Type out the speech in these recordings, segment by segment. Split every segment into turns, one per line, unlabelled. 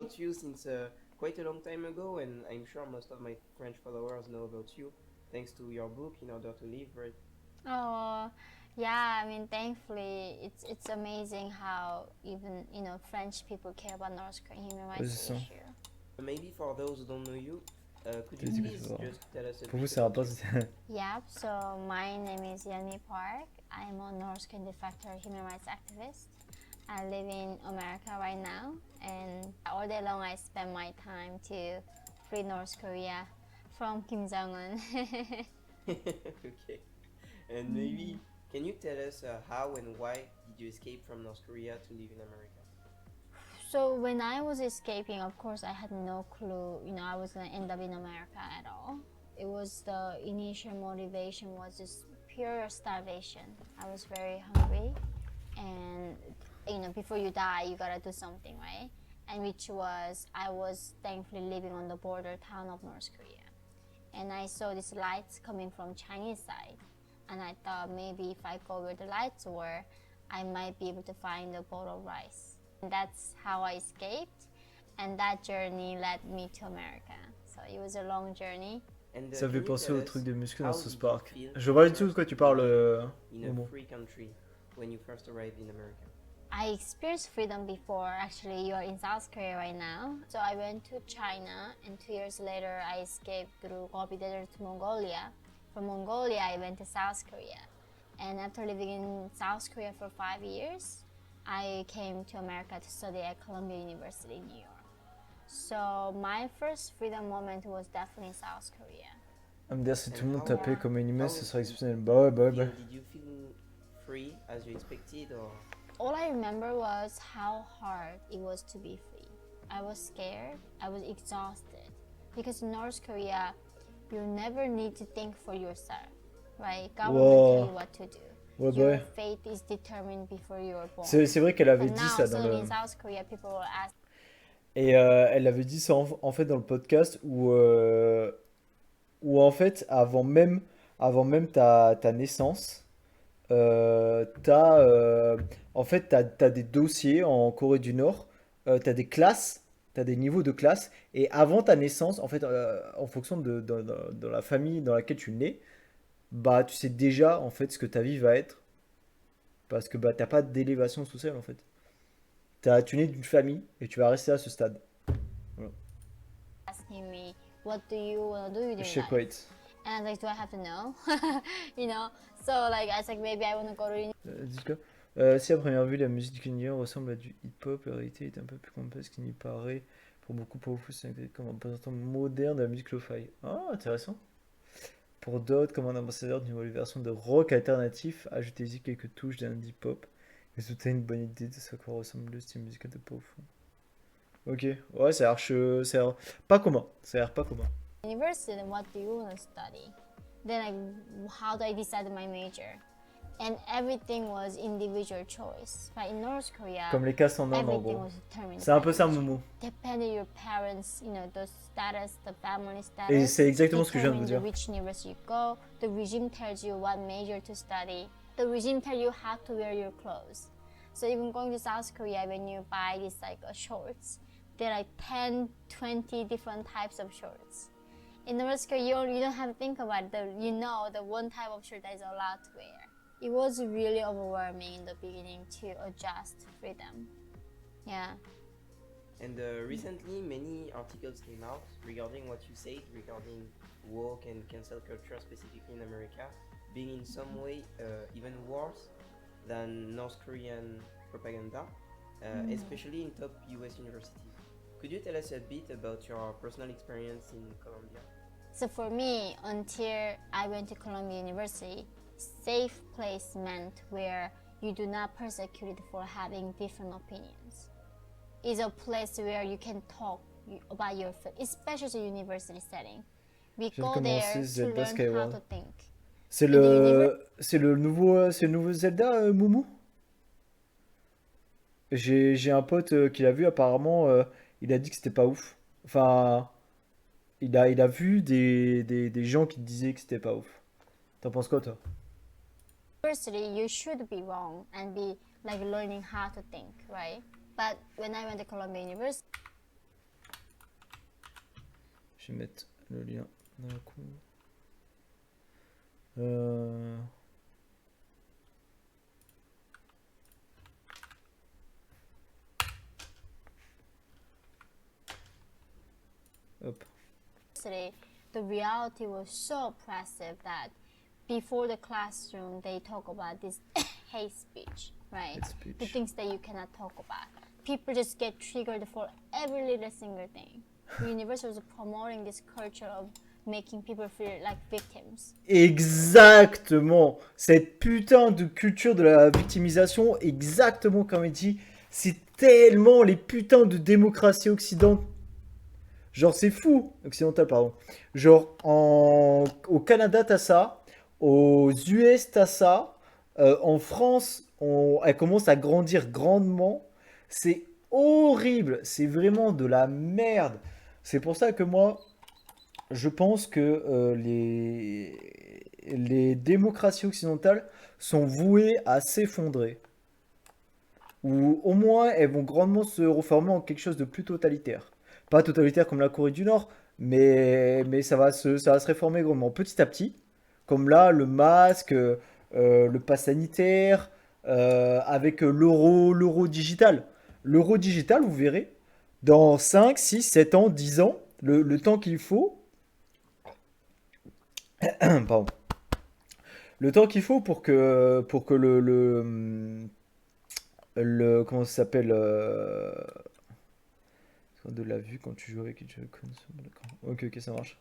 about you since quite a long time ago, and I'm sure most of my French followers know about you thanks to your book In Order to Live, right?
Oh, yeah. I mean, thankfully, it's amazing how even French people care about North Korean human
Ouais,
rights
c'est ça.
issue.
Maybe for those who don't know you, could
T'as
you
dit que tu
please
vas voir.
just tell us a
Pour vous,
bit
c'est un
about you?
poste.
Yep. So my name is Yeonmi Park. I'm a North Korean de facto human rights activist. I live in America right now, and all day long I spend my time to free North Korea from Kim Jong Un.
Okay. And maybe can you tell us how and why did you escape from North Korea to live in America?
So when I was escaping, of course, I had no clue, I was gonna end up in America at all. It was the initial motivation was just pure starvation. I was very hungry, and before you die, you gotta do something, right? And which was I was thankfully living on the border town of North Korea, and I saw these lights coming from Chinese side, and I thought maybe if I go where the lights were, I might be able to find a bowl of rice. And that's how I escaped, and that journey led me to America. So it was a long journey.
And
Ça me fait
can you
penser
tell
au truc
us
de muscu dans
how
South
did you
Park.
feel
Je vois pas du tout de
first
quoi tu parles,
living in a
Momo.
free country when you first arrived in America?
I experienced freedom before. Actually, you're in South Korea right now. So I went to China, and 2 years later, I escaped through Gobi Desert to Mongolia. From Mongolia, I went to South Korea. And after living in South Korea for 5 years, I came to America to study at Columbia University in New York. So my first freedom moment was definitely South Korea.
Ah, me dire si
And
tout le monde
how
tapait comme un humain,
how
ce
did
serait
you
exceptionnel. Bah ouais, bah ouais, bah
feel?
ouais.
Did you feel free as you expected, or
All I remember was how hard it was to be free. I was scared, I was exhausted. Because in North Korea, you never need to think for yourself, right? Government tell
Wow.
you what to do.
Ouais, bah
Your
ouais.
fate is determined before you were born.
C'est vrai qu'elle avait
But
dit
now,
ça dans
suddenly
le.
in South Korea, people will ask.
Et elle avait dit ça en fait dans le podcast où en fait, avant même ta naissance, en fait, t'as des dossiers en Corée du Nord, t'as des classes, t'as des niveaux de classe, et avant ta naissance, en fait, en fonction de la famille dans laquelle tu nais, bah tu sais déjà en fait ce que ta vie va être, parce que bah t'as pas d'élévation sociale en fait. Tu nais d'une famille et tu vas rester à ce stade. Voilà.
Asking me, what do you want to do with your
Shake
life?
weight.
And I was like, do I have to know? you know? So like, I was like, maybe I want to go to
Dis-le. Si à première vue la musique du New ressemble à du hip-hop, la réalité est un peu plus complexe qu'il n'y paraît. Pour beaucoup, pour vous, c'est comme un représentant moderne de la musique lo-fi. Ah, intéressant. Pour d'autres, comme un ambassadeur d'une nouvelle version de rock alternatif, ajoutez-y quelques touches d'indie pop. Et vous avez une bonne idée de ce à quoi ressemble le style musical de pop. Ok, ouais, ça a l'air pas commun. Ça a l'air pas commun.
university. Then what do you want to study? Then like, how do I decide my major? And everything was individual choice. But in North Korea,
Comme les castes en Inde, en
everything
gros.
was determined
C'est un
by
peu
the
ça,
regime.
Momo.
Depending your parents, the status, the family
Et
status,
c'est exactement ce que je viens de vous
determine
dire.
which university you go. The regime tells you what major to study. The regime tells you how to wear your clothes. So even going to South Korea, when you buy these like shorts, there are like 10, 20 different types of shorts. In North Korea, you don't have to think about it. The one type of shirt that is allowed to wear. It was really overwhelming in the beginning to adjust freedom. Yeah.
and recently many articles came out regarding what you said regarding woke and cancel culture specifically in America being in some way even worse than North Korean propaganda, especially in top US universities. Could you tell us a bit about your personal experience in Colombia?
So for me, until I went to Columbia University, safe place meant where you do not persecuted for having different opinions. It's a place where you can talk about your faith, especially university setting. We
Je viens de
go there
commencer
to
Zelda
learn how
Skyward.
to think.
C'est
In the
c'est le nouveau Zelda, Moumou. J'ai un pote qui l'a vu apparemment, il a dit que c'était pas ouf. Enfin, il a vu des gens qui disaient que c'était pas ouf. T'en penses quoi toi?
university, you should be wrong and be like learning how to think, right? But when I went to Columbia University,
Je vais mettre le lien dans la con. Hop.
The reality was so oppressive that before the classroom they talk about this hate speech, right?
Hate speech.
The things that you cannot talk about. People just get triggered for every little single thing. The university was promoting this culture of making people feel like victims.
Exactement. Cette putain de culture de la victimisation, exactement comme il dit, c'est tellement les putains de démocratie occidentale. Genre, c'est fou. Occidental, pardon. Genre, au Canada, t'as ça. Aux US, t'as ça. En France, elle commence à grandir grandement. C'est horrible. C'est vraiment de la merde. C'est pour ça que moi, je pense que les démocraties occidentales sont vouées à s'effondrer. Ou au moins, elles vont grandement se reformer en quelque chose de plus totalitaire. Pas totalitaire comme la Corée du Nord, mais ça va se réformer grandement petit à petit. Comme là, le masque, le pass sanitaire, avec l'euro digital. L'euro digital, vous verrez, dans 5, 6, 7 ans, 10 ans, le temps qu'il faut, pardon, le temps qu'il faut pour que comment ça s'appelle de la vue quand tu joues avec une console. D'accord. Ok, ça marche.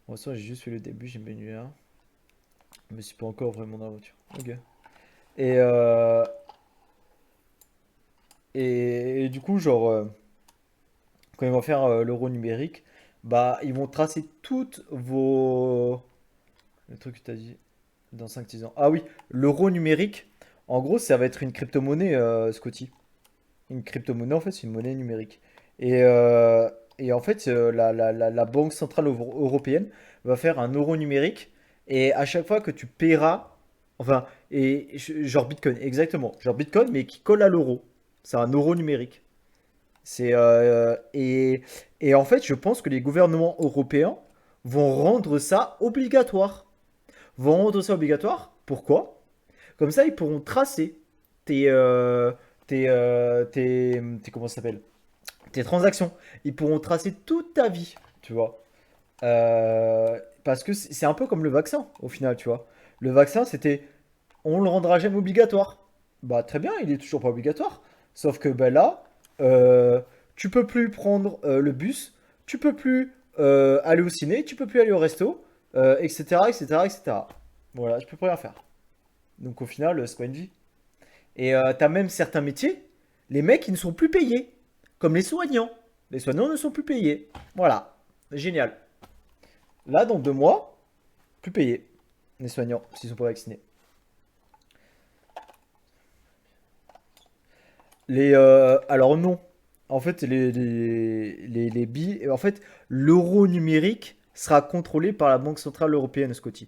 Bon, ça, j'ai juste fait le début, j'ai mis une lumière. Mais c'est pas encore vraiment dans la voiture. Ok. Et du coup, genre, quand ils vont faire l'euro numérique, bah, ils vont tracer toutes vos. Le truc que tu as dit dans 5-6 ans. Ah oui, l'euro numérique, en gros, ça va être une crypto-monnaie, Scotty. Une crypto-monnaie, en fait, c'est une monnaie numérique. Et en fait, la Banque Centrale Européenne va faire un euro numérique. Et à chaque fois que tu paieras, enfin, genre Bitcoin, exactement. Genre Bitcoin, mais qui colle à l'euro. C'est un euro numérique. C'est, et en fait, je pense que les gouvernements européens vont rendre ça obligatoire. Vont rendre ça obligatoire. Pourquoi? Comme ça, ils pourront tracer tes, comment ça s'appelle? Tes transactions. Ils pourront tracer toute ta vie, tu vois. Parce que c'est un peu comme le vaccin, au final, tu vois. Le vaccin, c'était, on le rendra jamais obligatoire. Bah très bien, il est toujours pas obligatoire. Sauf que ben là, tu peux plus prendre le bus, tu peux plus aller au ciné, tu peux plus aller au resto, etc., etc., etc. Voilà, je peux plus rien faire. Donc au final, c'est pas une vie. Et t'as même certains métiers, les mecs, ils ne sont plus payés. Comme les soignants. Les soignants ne sont plus payés. Voilà. Génial. Là, dans 2 mois, plus payés. Les soignants, s'ils sont pas vaccinés. Alors non. En fait, les billes. En fait, l'euro numérique sera contrôlé par la Banque Centrale Européenne, Scotty.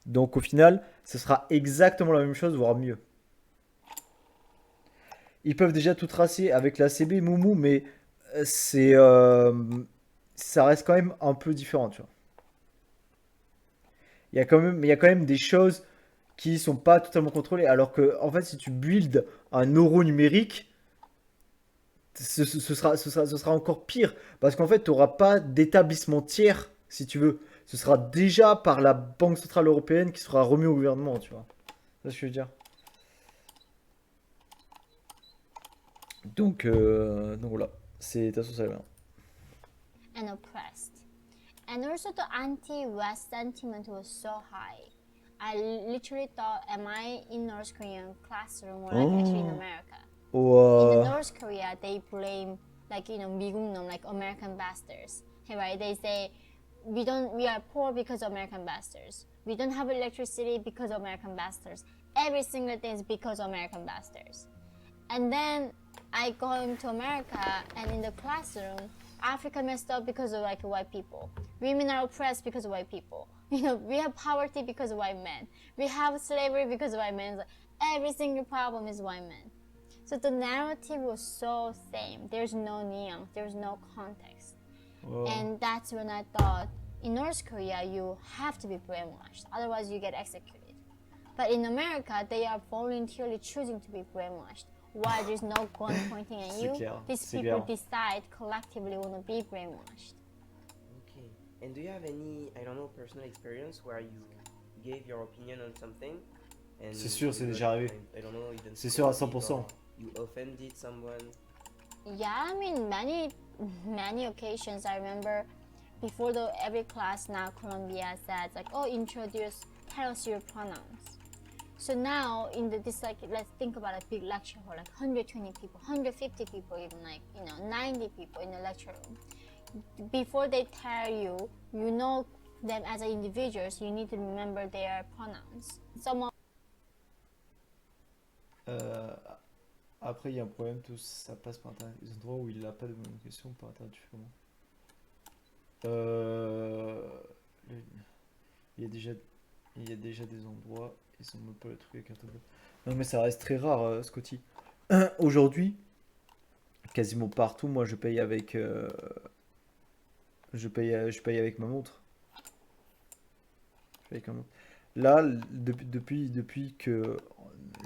Donc au final, ce sera exactement la même chose, voire mieux. Ils peuvent déjà tout tracer avec la CB Moumou, mais c'est ça reste quand même un peu différent, tu vois. Il y a quand même des choses qui sont pas totalement contrôlées. Alors que, en fait, si tu builds un euro numérique, ce sera encore pire. Parce qu'en fait, tu n'auras pas d'établissement tiers, si tu veux. Ce sera déjà par la Banque Centrale Européenne qui sera remis au gouvernement, tu vois. C'est ce que je veux dire. Donc voilà. De toute façon, ça va bien.
And oppressed. And also the anti-West sentiment was so high. I literally thought, am I in North Korean classroom or like actually in America? In
Ouah.
North Korea, they blame like 미국놈, like American bastards. Hey, right? They say we are poor because of American bastards. We don't have electricity because of American bastards. Every single thing is because of American bastards. And then I go into America, and in the classroom, Africa messed up because of like white people. Women are oppressed because of white people. We have poverty because of white men. We have slavery because of white men. Every single problem is white men. So the narrative was so same. There's no nuance. There's no context.
Oh.
And that's when I thought, in North Korea, you have to be brainwashed, otherwise you get executed. But in America, they are voluntarily choosing to be brainwashed. While there's no gun pointing at
C'est
you,
clair,
these
c'est
people
clair.
decide collectively want to be brainwashed.
Okay. And do you have any, I don't know, personal experience where you gave your opinion on something and
C'est sûr, c'est
you
déjà
got,
arrivé.
I don't know, even
C'est sûr à
scolded
100%.
or you offended someone?
Yeah, I mean, many occasions. I remember before every class now, Columbia says like, oh, tell us your pronouns. So now this like, let's think about a big lecture hall, like 120 people, 150 people, even like 90 people in the lecture room. Before they tell you, you know them as individuals. You need to remember their pronouns. Someone.
Après, il y a un problème, tout ça passe par internet. Les endroits où il n'a pas de communication par internet, tu fais comment? Le- il y a déjà des endroits, ils sont même pas le truc avec un tableau. Non, mais ça reste très rare, Scotty. Aujourd'hui, quasiment partout, moi je paye avec, je paye avec ma montre. Je paye avec ma montre. Là, depuis que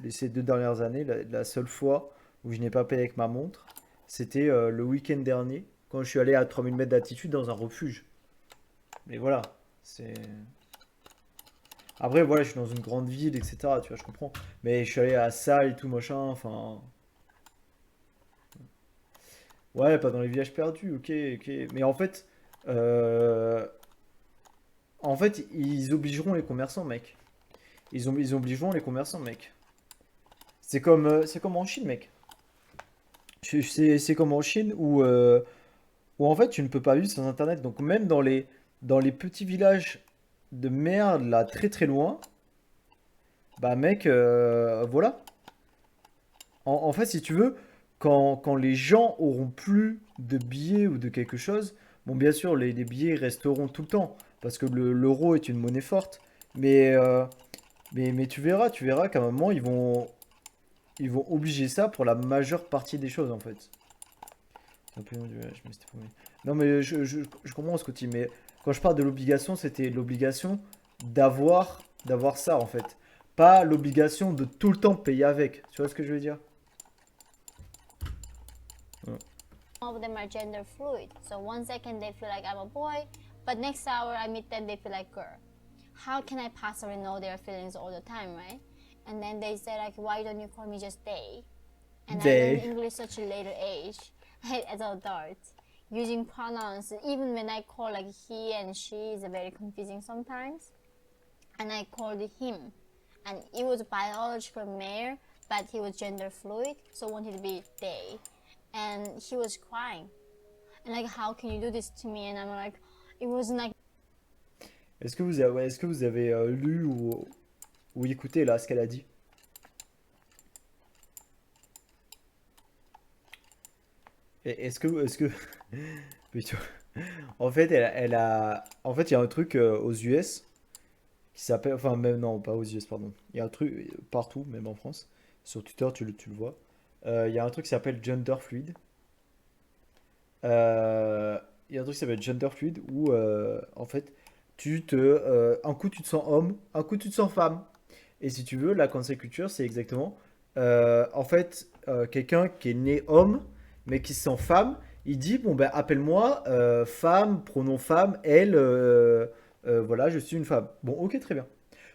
ces 2 dernières années, la seule fois où je n'ai pas payé avec ma montre, c'était le week-end dernier, quand je suis allé à 3000 mètres d'altitude dans un refuge. Mais voilà, c'est... Après, voilà, je suis dans une grande ville, etc. Tu vois, je comprends. Mais je suis allé à la salle et tout, machin, enfin... Ouais, pas dans les villages perdus, ok, ok. Mais euh, en fait, ils obligeront les commerçants, mec. Ils obligeront les commerçants, mec. C'est comme en Chine, mec. C'est comme en Chine où en fait tu ne peux pas vivre sans Internet. Donc même dans les petits villages de merde là très très loin, bah mec, voilà. En fait si tu veux, quand les gens auront plus de billets ou de quelque chose, bon bien sûr les billets resteront tout le temps parce que l'euro est une monnaie forte. Mais, mais tu verras qu'à un moment ils vont obliger ça pour la majeure partie des choses en fait. Napoléon du village, mais c'était pas mal. Non, mais je comprends Scotty, mais quand je parle de l'obligation, c'était l'obligation d'avoir ça en fait. Pas l'obligation de tout le temps payer avec. Tu vois ce que je veux dire? Ouais.
Of them are gender fluid. So 1 second they feel like I'm a boy, but next hour I meet them, they feel like girl. How can I possibly know their feelings all the time, right? And then they say like, why don't you call me just they? And I learned
They.
English such a later age, as an adult. Using pronouns, even when I call like he and she, is very confusing sometimes. And I called him, and it was biological male, but he was gender fluid, so wanted to be they. And he was crying. And like, how can you do this to me? And I'm like, it wasn't like.
Est-ce que vous avez lu ou écouté là ce qu'elle a dit? Est-ce que Putain. En fait, en fait, il y a un truc aux US qui s'appelle, enfin même non, pas aux US, pardon. Il y a un truc partout, même en France. Sur Twitter, tu le vois. Il y a un truc qui s'appelle gender fluid. Il y a un truc qui s'appelle gender fluid où en fait, un coup tu te sens homme, un coup tu te sens femme. Et si tu veux, la cancel culture, c'est exactement en fait quelqu'un qui est né homme mais qui se sent femme. Il dit bon ben appelle-moi femme, pronom femme, elle, voilà, je suis une femme. Bon, ok, très bien.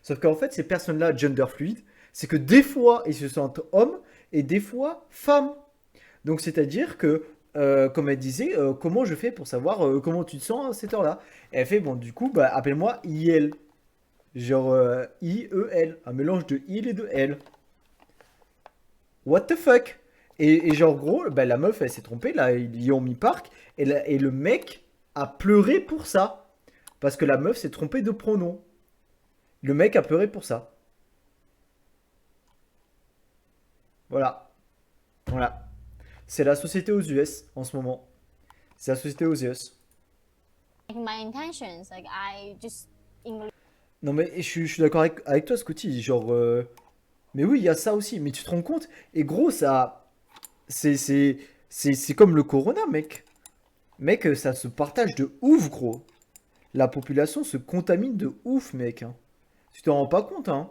Sauf qu'en fait, ces personnes-là, gender fluide, c'est que des fois ils se sentent hommes et des fois femmes. Donc c'est-à-dire que, comme elle disait, comment je fais pour savoir comment tu te sens à cette heure-là? Et elle fait, bon, du coup, bah, appelle-moi IL. Genre I-E-L. Un mélange de il et de elle. What the fuck? Et genre, gros, bah, la meuf, elle s'est trompée, là, ils y ont mis Park, et le mec a pleuré pour ça. Parce que la meuf s'est trompée de pronom. Le mec a pleuré pour ça. Voilà. Voilà. C'est la société aux US en ce moment. C'est la société aux US.
My intentions. Like I just English.
Non mais je suis d'accord avec toi Scotty, genre mais oui, il y a ça aussi, mais tu te rends compte? Et gros, ça c'est comme le corona, mec. Mec, ça se partage de ouf, gros. La population se contamine de ouf, mec, hein. Tu t'en rends pas compte, hein.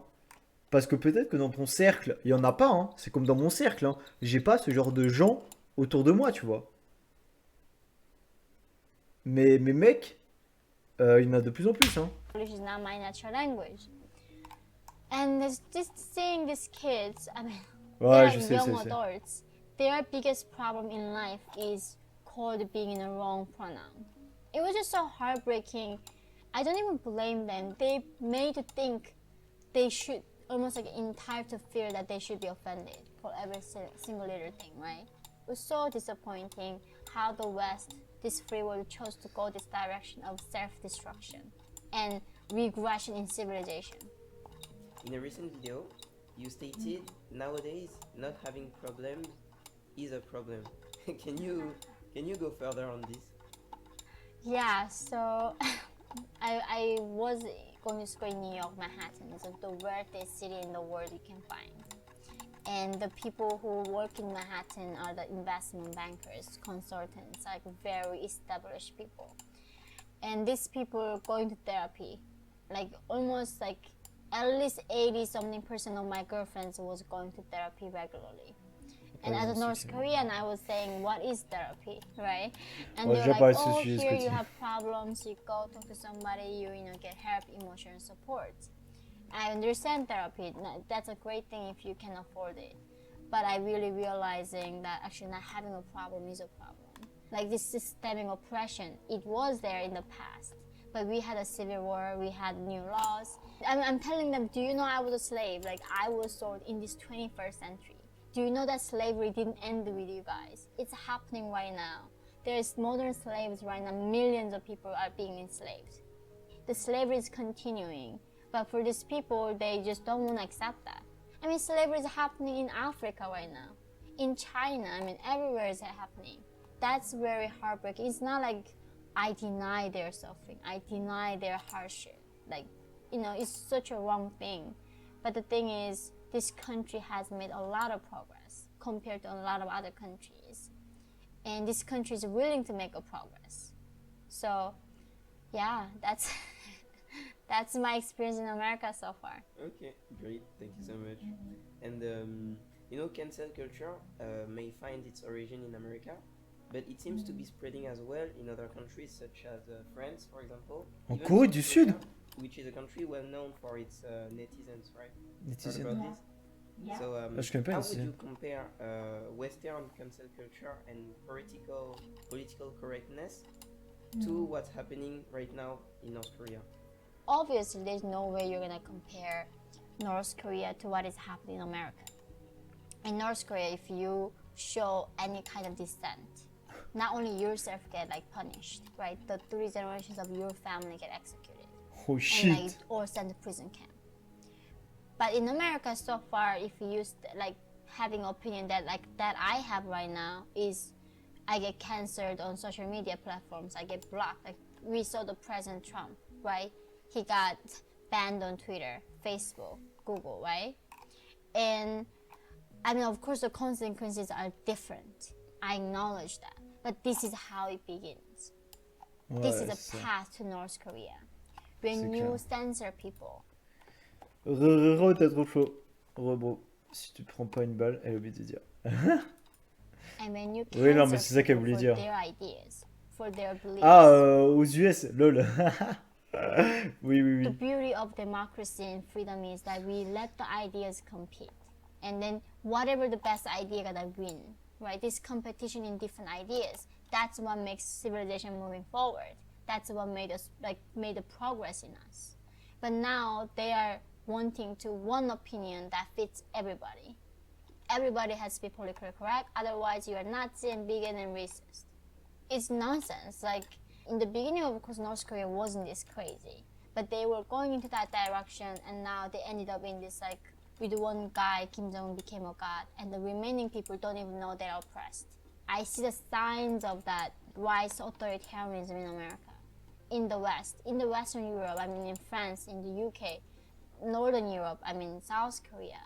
Parce que peut-être que dans ton cercle, il y en a pas, hein. C'est comme dans mon cercle, hein. J'ai pas ce genre de gens autour de moi, tu vois. Mais mec, il y en a de plus en plus, hein.
English is not my natural language. And this seeing these kids, I mean,
Ouais,
they're
je sais,
young
c'est.
adults. Their biggest problem in life is called being in a wrong pronoun. It was just so heartbreaking. I don't even blame them. They made to think they should almost like entitled to fear that they should be offended for every single little thing, right? It was so disappointing how the West, this free world, chose to go this direction of self-destruction and regression in civilization.
In a recent video, you stated nowadays not having problems is a problem. can you go further on this?
Yeah, so I was going to school in New York, Manhattan. It's like the weirdest city in the world you can find. And the people who work in Manhattan are the investment bankers, consultants, like very established people. And these people are going to therapy. Like almost like at least 80 something percent of my girlfriends was going to therapy regularly. And
Ouais,
as a
c'est
North
que-
Korean, I was saying, what is therapy, right? And
On a
they're
déjà
like,
parlé de ce
oh,
sujet, ce
here you
côté.
have problems, you go talk to somebody, you get help, emotional support. I understand therapy. That's a great thing if you can afford it. But I really realizing that actually not having a problem is a problem. Like this systemic oppression, it was there in the past. But we had a civil war, we had new laws. I'm telling them, do you know I was a slave? Like I was sold in this 21st century. Do you know that slavery didn't end with you guys? It's happening right now. There's modern slaves right now. Millions of people are being enslaved. The slavery is continuing. But for these people, they just don't want to accept that. I mean, slavery is happening in Africa right now. In China, I mean, everywhere is happening. That's very heartbreaking. It's not like I deny their suffering. I deny their hardship. Like, it's such a wrong thing. But the thing is, this country has made a lot of progress compared to a lot of other countries. And this country is willing to make a progress. So, yeah, that's that's my experience in America so far.
Okay, great. Thank you so much. And cancel culture may find its origin in America, but it seems to be spreading as well in other countries such as France, for example.
En
Even
Corée
South
du
Korea,
Sud.
which is a country well known for its netizens, right? Heard
Netizen.
about
Yeah.
this?
Yeah.
So,
Ah, je connais pas
how would
Netizen.
you compare Western cancel culture and political correctness to what's happening right now in North Korea?
Obviously, there's no way you're gonna compare North Korea to what is happening in America. In North Korea, if you show any kind of dissent, not only yourself get like punished, right? The 3 generations of your family get executed
Oh
and
shit.
like or sent to prison camp. But in America, so far, if you use like having opinion that I have right now is, I get cancelled on social media platforms. I get blocked. Like we saw the President Trump, right? He got banned on Twitter, Facebook, Google, right? And I mean, of course, the consequences are different. I acknowledge that. But this is how it begins. This
Ouais,
is a
c'est ça.
path to North Korea. When
C'est
you
clair.
censor people,
T'as trop chaud. Bro, si tu prends pas une balle, elle oublie de dire.
and when you
Oui, non,
cancel
mais c'est ça qu'elle
people
voulait
for
dire.
their ideas, for their beliefs.
Ah, aux US, lol. Oui.
The beauty of democracy and freedom is that we let the ideas compete, and then whatever the best idea gonna win, right? This competition in different ideas, that's what makes civilization moving forward. That's what made the progress in us. But now they are wanting to one opinion that fits everybody. Everybody has to be politically correct, otherwise you are Nazi and bigot and racist. It's nonsense. Like in the beginning, of course, North Korea wasn't this crazy, but they were going into that direction, and now they ended up in this like with one guy, Kim Jong Un became a god, and the remaining people don't even know they're oppressed. I see the signs of that rise of authoritarianism in America, in the West, in the Western Europe. I mean, in France, in the UK, Northern Europe. I mean, South Korea.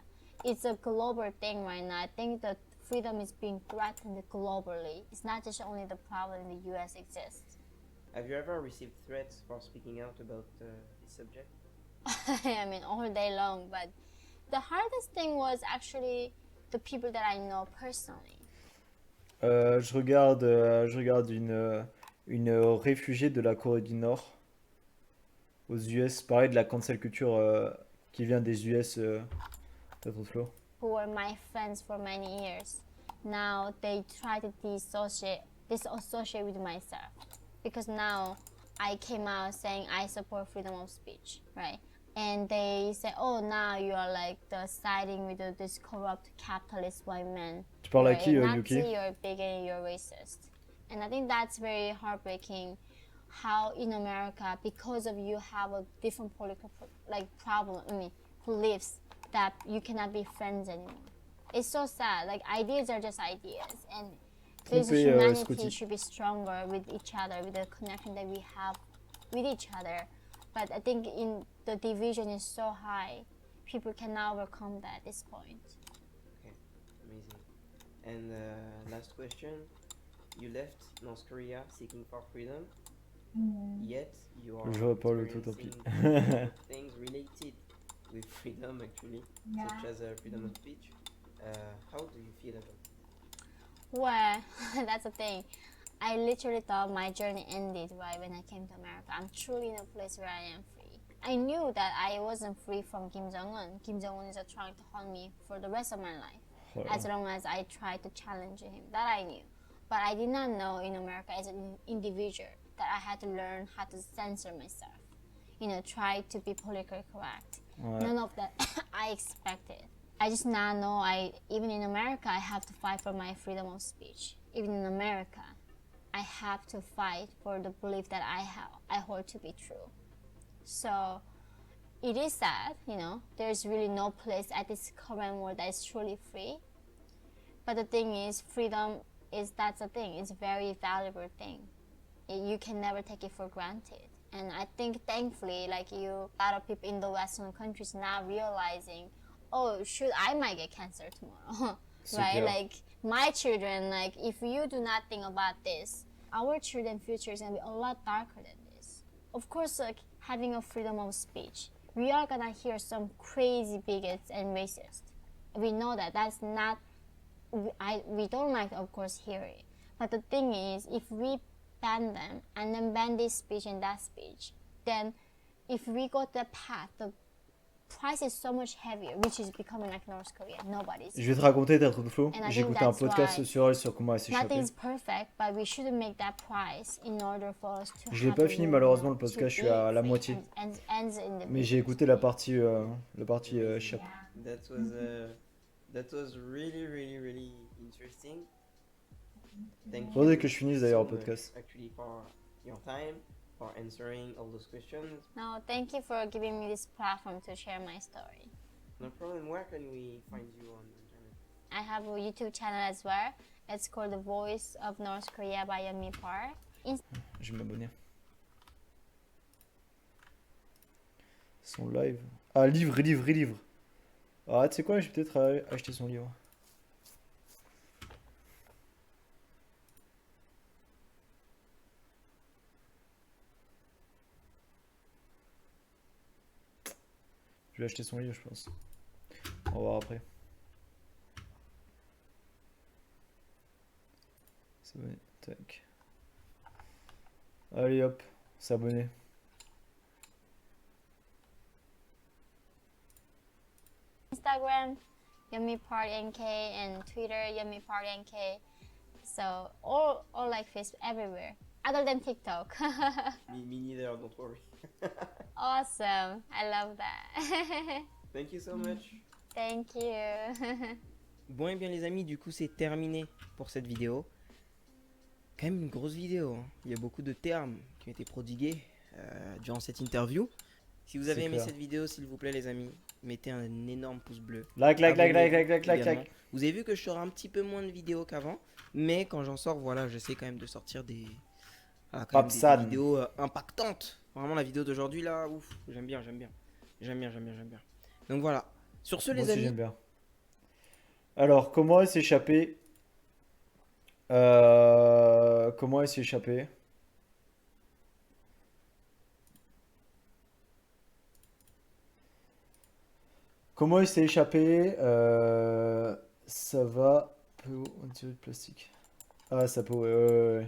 It's a global thing right now. I think the freedom is being threatened globally. It's not just only the problem in the US exists.
Have you ever received threats for speaking out about this subject?
I mean, all day long, but the hardest thing was actually the people that I know personally.
Je regarde une réfugiée de la Corée du Nord aux US, parler de la cancel culture qui vient des US. T'as trop de flow.
Who were my friends for many years. Now they try to disassociate with myself. Because now I came out saying I support freedom of speech, right? And they say, oh, now you are like siding with this corrupt capitalist white man.
Tu parles à
You're
qui,
a
Yuki?
Nazi, you're a bigot, you're racist. And I think that's very heartbreaking how in America, because of you have a different political beliefs, that you cannot be friends anymore. It's so sad. Like, ideas are just ideas, and this
Trompé,
humanity
Scotty.
should be stronger with each other, with the connection that we have with each other. But I think in the division is so high, people cannot overcome that at this point.
Okay, amazing. And last question, you left North Korea seeking for freedom, yet you are
Je parle tout, tant pis.
experiencing things related with freedom actually, such as freedom of speech. How do you feel about it?
Well, that's the thing. I literally thought my journey ended right when I came to America. I'm truly in a place where I am free. I knew that I wasn't free from Kim Jong-un. Kim Jong-un is trying to hunt me for the rest of my life,
Oh là
as long as I tried to challenge him. That I knew. But I did not know in America as an individual that I had to learn how to censor myself. You know, try to be politically correct.
Ouais.
None of that I expected. I just now know even in America, I have to fight for my freedom of speech. Even in America, I have to fight for the belief that I hold to be true. So it is sad, you know, there's really no place at this current world that is truly free. But the thing is, that's the thing, it's a very valuable thing. You can never take it for granted. And I think thankfully, like you, a lot of people in the Western countries now realizing, oh, shoot, I might get cancer tomorrow, right?
clair.
Like my children, like if you do not think about this, our children's future is gonna be a lot darker than this. Of course, like having a freedom of speech, we are gonna hear some crazy bigots and racists. We know that that's not. We don't like, of course, hear it. But the thing is, if we ban them and then ban this speech and that speech, then if we go the path, the price is so much heavier, which is becoming like North Korea. Nobody's.
Je vais te raconter, t'as trop de flow.
And I
J'ai
think
écouté un
that's
podcast
why
sur elle sur comment elle s'est échappée.
Nothing's perfect, but we shouldn't make that price in order for us to.
Je l'ai
have
pas
a
fini
movement
malheureusement le
to
podcast, je suis
be
à la
free
moitié.
and in the
Mais j'ai écouté la partie échappe.
That was really, really, really interesting. Thank
Faudrait
you
que je finisse d'ailleurs
so
le
much,
podcast.
actually, for your time, for answering all those questions.
No, thank you for giving me this platform to share my story.
No problem. Where can we find you on internet?
I have a YouTube channel as well. It's called The Voice of North Korea by Yeonmi Park.
Je vais m'abonner. Son live. Ah, livre. Ah, tu sais quoi, je vais peut-être acheter son livre. Je vais acheter son livre, je pense. On va voir après. S'abonner. Tac. Allez hop, s'abonner.
Instagram, Yeonmi Park NK, and Twitter, Yeonmi Park NK. So all like Facebook everywhere, other than TikTok.
Me neither. Don't worry.
Awesome, I love that.
Thank you so much.
Thank you.
Bon et bien les amis, du coup c'est terminé pour cette vidéo. Quand même une grosse vidéo, hein. Il y a beaucoup de termes qui ont été prodigués durant cette interview. Si vous avez
C'est
aimé
clair.
cette vidéo, s'il vous plaît les amis, mettez un énorme pouce bleu.
Like.
Également. Vous avez vu que je sors un petit peu moins de vidéos qu'avant, mais quand j'en sors, voilà, j'essaie quand même de sortir des, quand même des vidéos impactantes. Vraiment la vidéo d'aujourd'hui là, ouf, j'aime bien. Donc voilà. Sur ce
Moi
les
aussi
amis,
j'aime bien. Alors, comment s'échapper Comment elle s'est échappée? Comment elle s'est échappée? Ça va. PO, antidote plastique. Ah, ça peut. Ouais, ouais, ouais.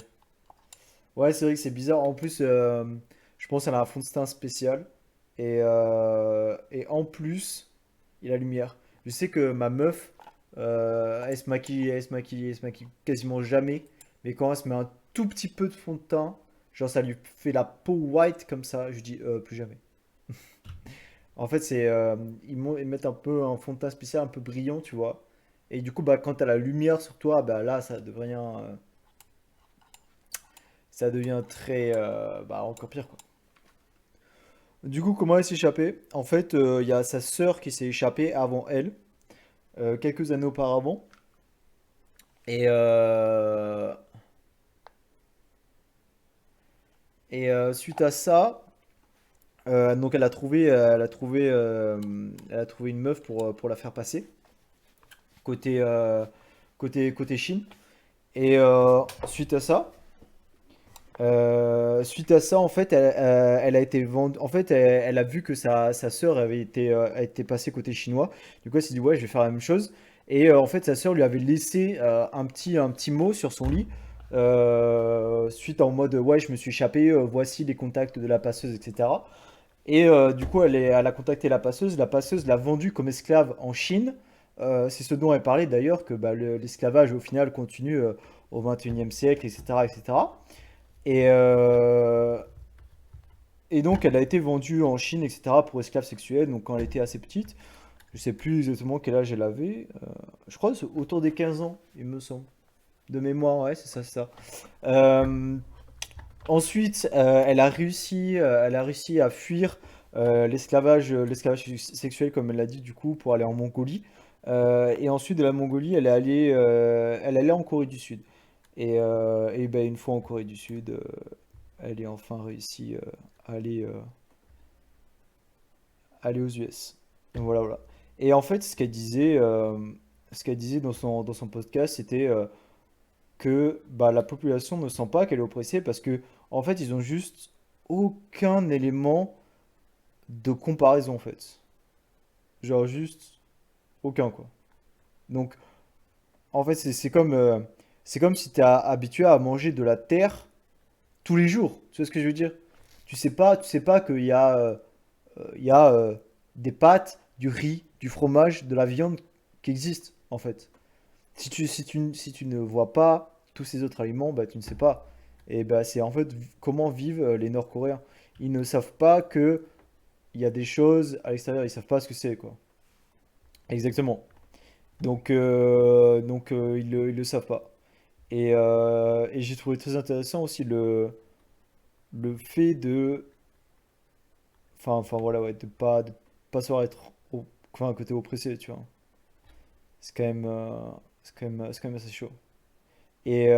Ouais, c'est vrai que c'est bizarre. En plus, je pense qu'elle a un fond de teint spécial. Et en plus, il y a la lumière. Je sais que ma meuf, elle se maquille quasiment jamais. Mais quand elle se met un tout petit peu de fond de teint, genre ça lui fait la peau white comme ça, je dis plus jamais. En fait, ils mettent un peu un fond de teint spécial, un peu brillant, tu vois. Et du coup, bah, quand t'as la lumière sur toi, bah là, ça devient très, bah, encore pire, quoi. Du coup, comment elle s'est échappée? En fait, il y a sa sœur qui s'est échappée avant elle, quelques années auparavant. Et, euh, suite à ça, donc elle a trouvé une meuf pour la faire passer côté, côté Chine. Et suite à ça, en fait, elle a été vendue. En fait, elle a vu que sa sœur a été passée côté chinois. Du coup, elle s'est dit, ouais, je vais faire la même chose. Et en fait, sa sœur lui avait laissé un petit mot sur son lit. Suite en mode, ouais, je me suis échappé, voici les contacts de la passeuse, etc. Et du coup, elle a contacté la passeuse. La passeuse l'a vendue comme esclave en Chine. C'est ce dont elle parlait d'ailleurs, que bah, l'esclavage au final continue au 21e siècle, etc., etc. Et, euh, et donc, elle a été vendue en Chine, etc., pour esclave sexuelle, donc quand elle était assez petite. Je sais plus exactement quel âge elle avait. Je crois que c'est autour des 15 ans, il me semble. De mémoire, ouais, c'est ça, c'est ça. Euh, Ensuite, elle a réussi à fuir l'esclavage sexuel, comme elle l'a dit, du coup, pour aller en Mongolie. Et ensuite, de la Mongolie, elle allait en Corée du Sud. Et ben, une fois en Corée du Sud, elle est enfin réussi à aller aux US. Donc voilà, voilà. Et en fait, ce qu'elle disait dans son podcast, c'était que bah, la population ne sent pas qu'elle est oppressée parce que en fait, ils ont juste aucun élément de comparaison en fait. Genre juste aucun quoi. Donc en fait, c'est comme si tu es habitué à manger de la terre tous les jours. Tu vois ce que je veux dire? Tu sais pas qu'il y a il y a des pâtes, du riz, du fromage, de la viande qui existent, en fait. Si tu ne vois pas tous ces autres aliments, bah, tu ne sais pas. Et bah, c'est en fait comment vivent les Nord-Coréens. Ils ne savent pas que il y a des choses à l'extérieur, ils savent pas ce que c'est, quoi. Exactement. Ils le savent pas. Et j'ai trouvé très intéressant aussi le fait de enfin voilà, ouais, de pas savoir être enfin, un côté oppressé, tu vois. C'est quand même, c'est quand même assez chaud. Et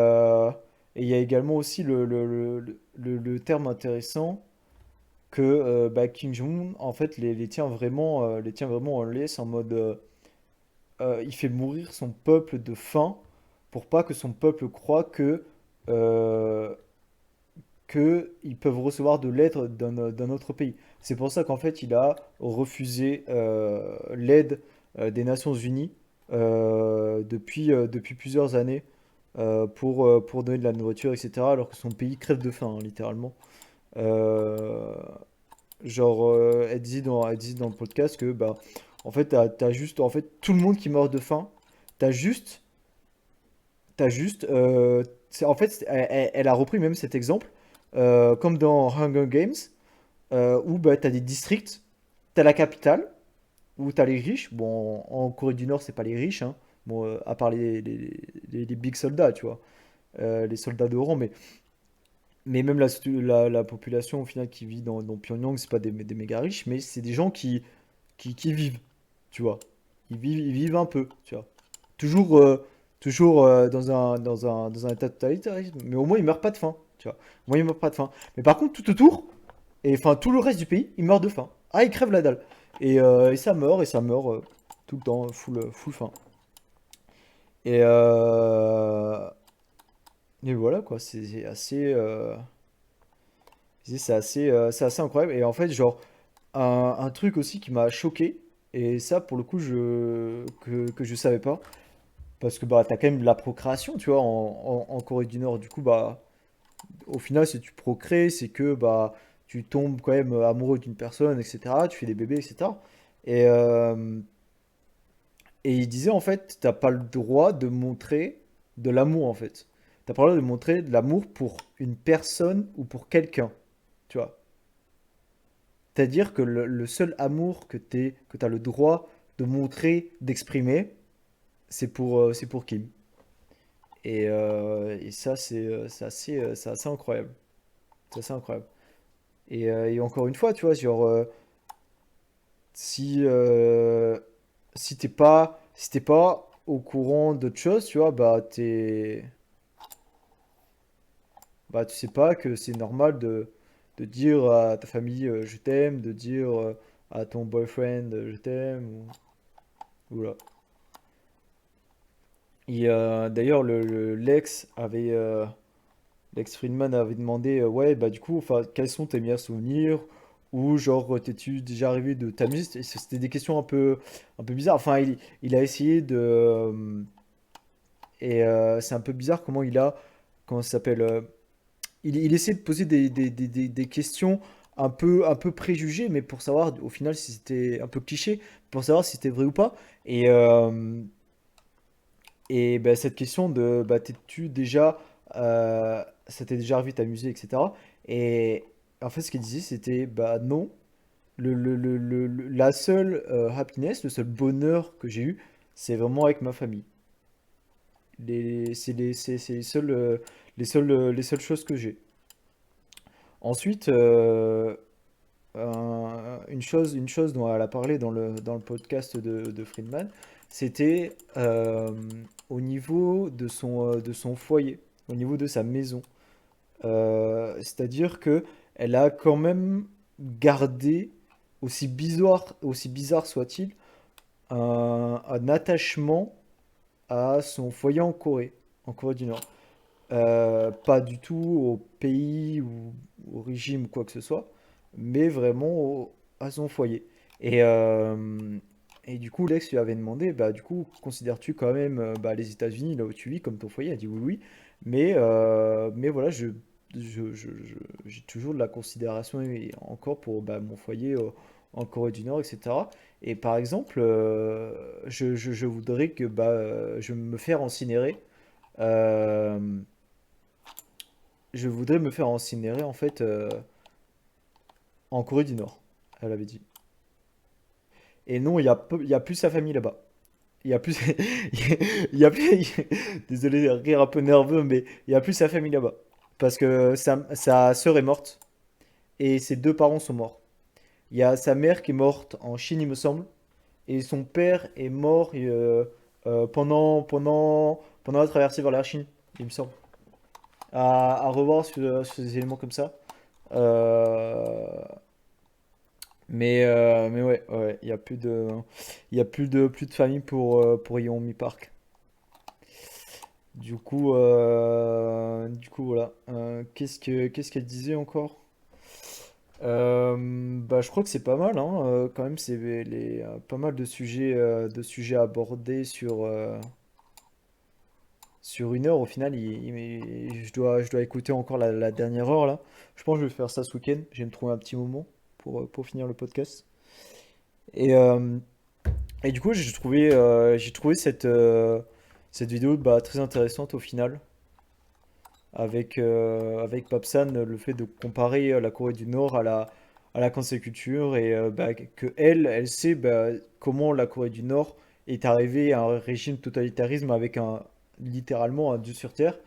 et il y a également aussi le terme intéressant que bah, Kim Jong-un, en fait, les tient vraiment en laisse, en mode, il fait mourir son peuple de faim pour pas que son peuple croie euh, que ils peuvent recevoir de l'aide d'un autre pays. C'est pour ça qu'en fait, il a refusé l'aide des Nations Unies depuis plusieurs années pour donner de la nourriture, etc., alors que son pays crève de faim, hein, littéralement. Euh, elle disait dans le podcast que, bah, en fait, t'as juste, en fait, tout le monde qui meurt de faim, t'as juste, en fait, elle a repris même cet exemple, comme dans Hunger Games, où bah, tu as des districts, tu as la capitale, où tu as les riches. Bon, en Corée du Nord, c'est pas les riches, hein. Bon, à part les big soldats, tu vois, les soldats de rang, mais même la population au final qui vit dans Pyongyang, c'est pas des méga riches, mais c'est des gens qui vivent, tu vois. Ils vivent un peu, tu vois. Toujours, toujours dans un état de totalitarisme, mais au moins ils meurent pas de faim, tu vois. Au moins ils meurent pas de faim. Mais par contre, tout autour, et enfin, tout le reste du pays, il meurt de faim. Ah, il crève la dalle. Et ça meurt tout le temps, full faim. Et, euh, Et voilà quoi, c'est assez, c'est assez incroyable. Et en fait, genre, un truc aussi qui m'a choqué, et ça pour le coup, que je savais pas, parce que bah, t'as quand même de la procréation, tu vois, en Corée du Nord. Du coup, bah, au final, si tu procrées, c'est que bah, tu tombes quand même amoureux d'une personne, etc. Tu fais des bébés, etc. Et, euh, et il disait en fait, t'as pas le droit de montrer de l'amour en fait. T'as pas le droit de montrer de l'amour pour une personne ou pour quelqu'un, tu vois. C'est-à-dire que le seul amour que t'as le droit de montrer, d'exprimer, c'est pour Kim. Et ça, c'est assez incroyable. C'est assez incroyable. Et encore une fois, tu vois, genre, si, si t'es pas au courant d'autre chose, tu vois, bah, tu sais pas que c'est normal de dire à ta famille je t'aime, de dire à ton boyfriend je t'aime, ou voilà. D'ailleurs, l'ex Friedman avait demandé, ouais, bah du coup, enfin, quels sont tes meilleurs souvenirs? Ou genre, t'es-tu déjà arrivé de t'amuser? C'était des questions un peu bizarres. Enfin, il a essayé c'est un peu bizarre comment ça s'appelle? Il essaie de poser des questions un peu préjugées, mais pour savoir au final si c'était un peu cliché, pour savoir si c'était vrai ou pas. Et, euh, et bah, cette question de bah, ça t'est déjà arrivé de t'amuser, etc. Et en fait, ce qu'il disait, c'était bah non. La seule happiness, le seul bonheur que j'ai eu, c'est vraiment avec ma famille. C'est les seules choses que j'ai. Ensuite, une chose dont elle a parlé dans le podcast de Friedman, c'était au niveau de son foyer, au niveau de sa maison. C'est-à-dire que elle a quand même gardé, aussi bizarre soit-il, un attachement à son foyer en Corée du Nord. Pas du tout au pays ou au régime ou quoi que ce soit, mais vraiment à son foyer. Et, euh, et du coup, Lex lui avait demandé, bah du coup, considères-tu quand même bah, les États-Unis, là où tu vis, comme ton foyer? Elle a dit oui, oui, mais voilà, j'ai toujours de la considération et encore pour bah, mon foyer en Corée du Nord, etc. Et par exemple, je voudrais que bah, je me faire incinérer. Euh, je voudrais me faire incinérer en fait en Corée du Nord, elle avait dit. Et non, il y a plus sa famille là-bas. Il y a plus, il y a plus, désolé de rire un peu nerveux, mais il y a plus sa famille là-bas. Parce que sa sœur est morte et ses deux parents sont morts. Il y a sa mère qui est morte en Chine, il me semble, et son père est mort pendant la traversée vers la Chine, il me semble. À revoir sur des éléments comme ça. Euh, mais ouais, ouais, plus de famille pour Yeonmi Park. Du coup, voilà. Qu'est-ce qu'elle disait encore? Bah, je crois que c'est pas mal, hein. Quand même, pas mal de sujets abordés sur une heure. Au final, je dois écouter encore la dernière heure là. Je pense que je vais faire ça ce week-end. Je vais me trouver un petit moment pour finir le podcast. Et, euh, Et du coup, j'ai trouvé cette vidéo bah, très intéressante au final, avec Papsan, le fait de comparer la Corée du Nord à la cancel culture et bah, que elle sait bah, comment la Corée du Nord est arrivée à un régime totalitarisme avec littéralement un dieu sur terre,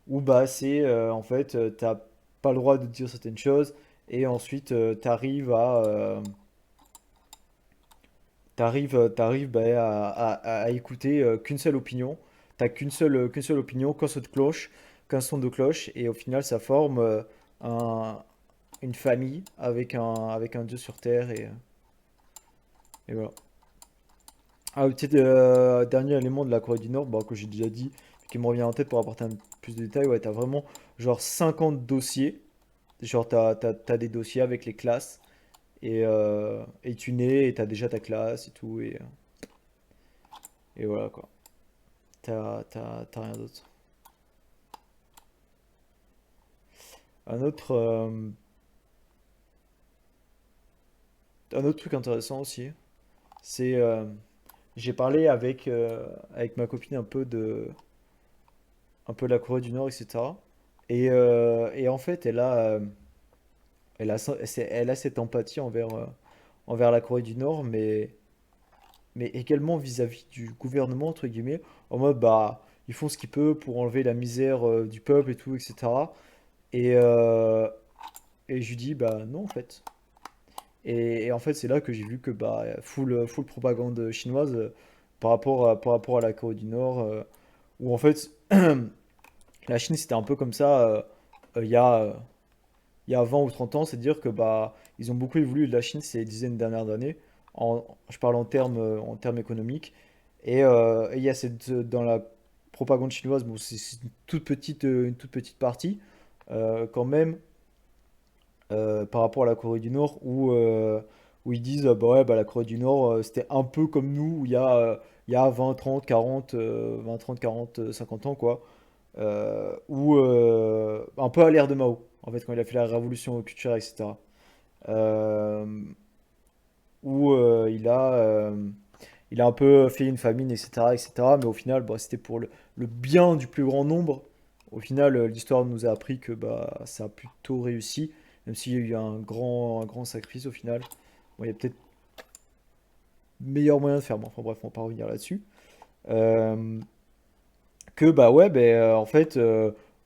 où bah, en fait, t'as pas le droit de dire certaines choses et ensuite t'arrives t'arrives bah, à écouter qu'une seule opinion. T'as qu'une seule opinion, qu'un son de cloche, et au final ça forme un- une famille avec un dieu sur terre, et voilà. Ah, petit dernier élément de la Corée du Nord, bah, que j'ai déjà dit, qui me revient en tête pour apporter plus de détails, ouais, t'as vraiment genre 50 dossiers. Genre, t'as des dossiers avec les classes et tu nais et t'as déjà ta classe et tout. Et voilà quoi. T'as rien d'autre. Un autre, euh, un autre truc intéressant aussi, c'est j'ai parlé avec ma copine un peu de la Corée du Nord, etc. Et en fait, elle a cette empathie envers la Corée du Nord, mais également vis-à-vis du gouvernement, entre guillemets, en mode, bah, ils font ce qu'ils peuvent pour enlever la misère du peuple et tout, etc. Et, euh, et je lui dis, bah non, en fait. Et en fait, c'est là que j'ai vu que, bah, full propagande chinoise par rapport à la Corée du Nord, où en fait, la Chine, c'était un peu comme ça il y a, il y a 20 ou 30 ans, c'est-à-dire que bah, ils ont beaucoup évolué de la Chine ces dizaines dernières années. Je parle en termes économiques. Et il y a dans la propagande chinoise, bon, c'est une toute petite partie quand même par rapport à la Corée du Nord où ils disent bah ouais, bah, la Corée du Nord c'était un peu comme nous où il y a 20, 30, 40, 20, 30, 40, 50 ans quoi ou un peu à l'ère de Mao, en fait, quand il a fait la révolution culturelle, etc. Euh, où il a un peu fait une famine, etc., etc. Mais au final, bah, c'était pour le bien du plus grand nombre. Au final, l'histoire nous a appris que bah, ça a plutôt réussi, même s'il y a eu un grand sacrifice au final. Bon, il y a peut-être meilleur moyen de faire, mais enfin bref, on va pas revenir là-dessus. Euh, que bah ouais, en fait,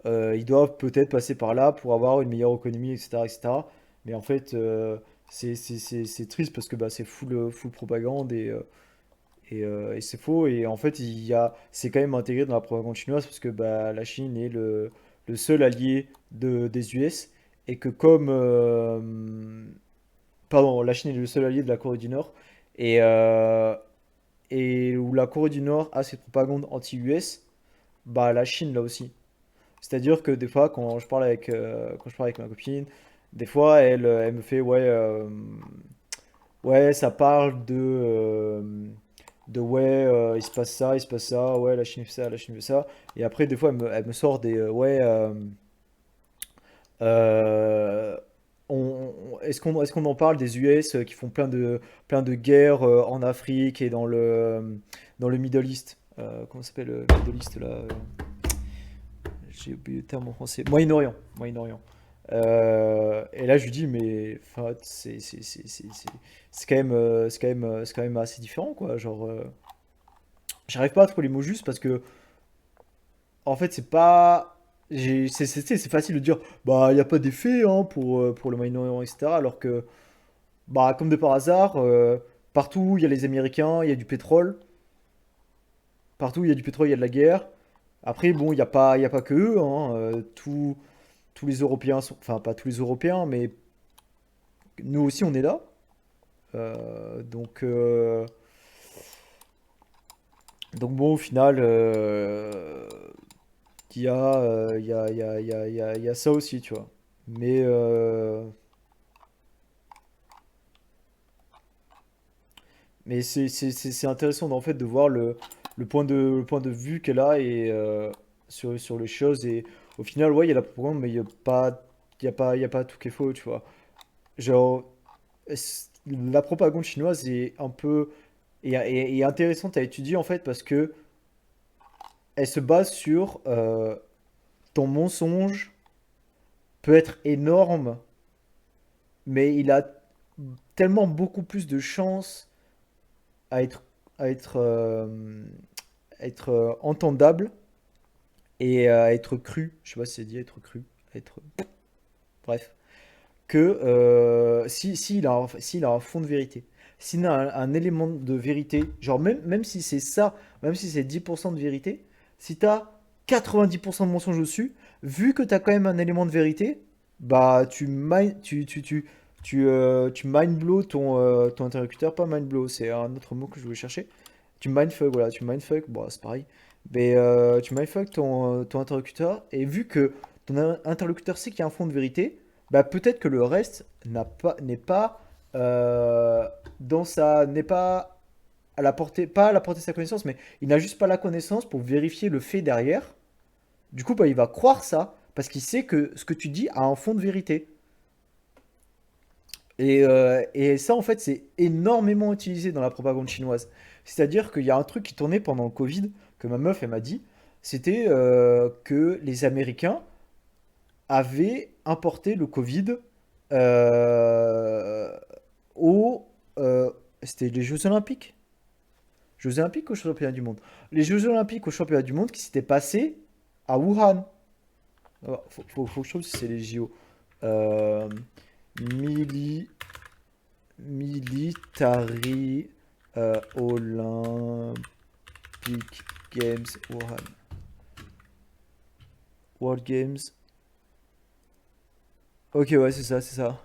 ils doivent peut-être passer par là pour avoir une meilleure économie, etc., etc. Mais en fait, c'est triste parce que bah, c'est full propagande et c'est faux. Et en fait, c'est quand même intégré dans la propagande chinoise parce que bah, la Chine est le seul allié des US et que pardon, la Chine est le seul allié de la Corée du Nord et, euh, et où la Corée du Nord a cette propagande anti-US, bah la Chine là aussi. C'est-à-dire que des fois, quand je parle avec ma copine, des fois, elle me fait, ouais, ouais, ça parle de ouais, il se passe ça, il se passe ça, ouais, la Chine fait ça, la Chine fait ça. Et après, des fois, elle me sort des, ouais, euh, est-ce qu'on en parle des US qui font plein de guerres en Afrique et dans le Middle East? Comment ça s'appelle le Middle East là? J'ai oublié le terme en français. Moyen-Orient. Moyen-Orient. Et là, je lui dis, mais enfin, c'est quand même assez différent, quoi. Genre, j'arrive pas à trouver les mots justes parce que, en fait, c'est pas. C'est facile de dire, bah, il n'y a pas d'effet hein, pour le Moyen-Orient, etc. Alors que, bah, comme de par hasard, partout il y a les Américains, il y a du pétrole. Partout il y a du pétrole, il y a de la guerre. Après, bon, il y a pas que eux, hein, tous les Européens sont, enfin pas tous les Européens, mais nous aussi on est là. Donc bon, au final, il y a ça aussi, tu vois. Mais c'est intéressant en fait de voir le point de vue qu'elle a sur les choses. Et au final, ouais, il y a la propagande, mais il y a pas tout qui est faux, tu vois. Genre, la propagande chinoise est un peu et intéressante à étudier en fait parce que elle se base sur ton mensonge peut être énorme, mais il a tellement beaucoup plus de chances à être entendable et à être cru. Je sais pas si c'est dit être cru, être bref. Que s'il a un fond de vérité, s'il a un élément de vérité, genre même si c'est ça, même si c'est 10% de vérité, si tu as 90% de mensonge dessus, vu que tu as quand même un élément de vérité, bah tu mind blow ton interlocuteur, pas mind blow, c'est un autre mot que je voulais chercher. Tu mindfuck, voilà, tu mindfuck, bon, c'est pareil. Mais tu mindfuck ton interlocuteur, et vu que ton interlocuteur sait qu'il y a un fond de vérité, bah peut-être que le reste n'est pas dans sa, n'est pas à la portée, pas à la portée de sa connaissance, mais il n'a juste pas la connaissance pour vérifier le fait derrière. Du coup, bah, il va croire ça parce qu'il sait que ce que tu dis a un fond de vérité. Et ça, en fait, c'est énormément utilisé dans la propagande chinoise. C'est-à-dire qu'il y a un truc qui tournait pendant le Covid, que ma meuf, elle m'a dit, c'était que les Américains avaient importé le Covid euh, au... c'était les Jeux Olympiques. Jeux Olympiques ou Championnat du Monde? Les Jeux Olympiques au Championnat du Monde qui s'étaient passés à Wuhan. Alors, faut que je trouve si c'est les JO. Euh, mili- Military Olympic Games Wuhan. World Games. Ok, ouais, c'est ça, c'est ça.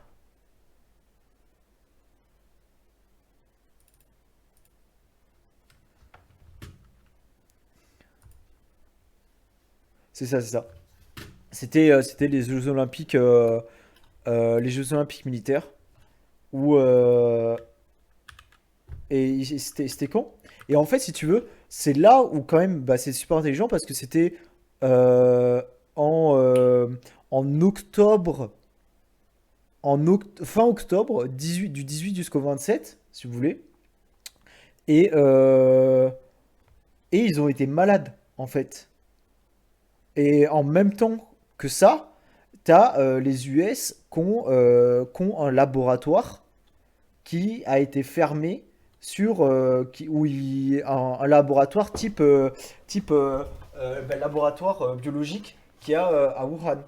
C'est ça, c'est ça. C'était les Jeux Olympiques militaires. Où, c'était quand? Et en fait, si tu veux, c'est là où quand même, bah, c'est super intelligent parce que c'était euh, en, euh, en octobre, fin octobre, 18, du 18 jusqu'au 27, si vous voulez. Et, euh, et ils ont été malades, en fait. Et en même temps que ça, t'as les US qui ont un laboratoire qui a été fermé un laboratoire type laboratoire biologique qu'il y a à Wuhan.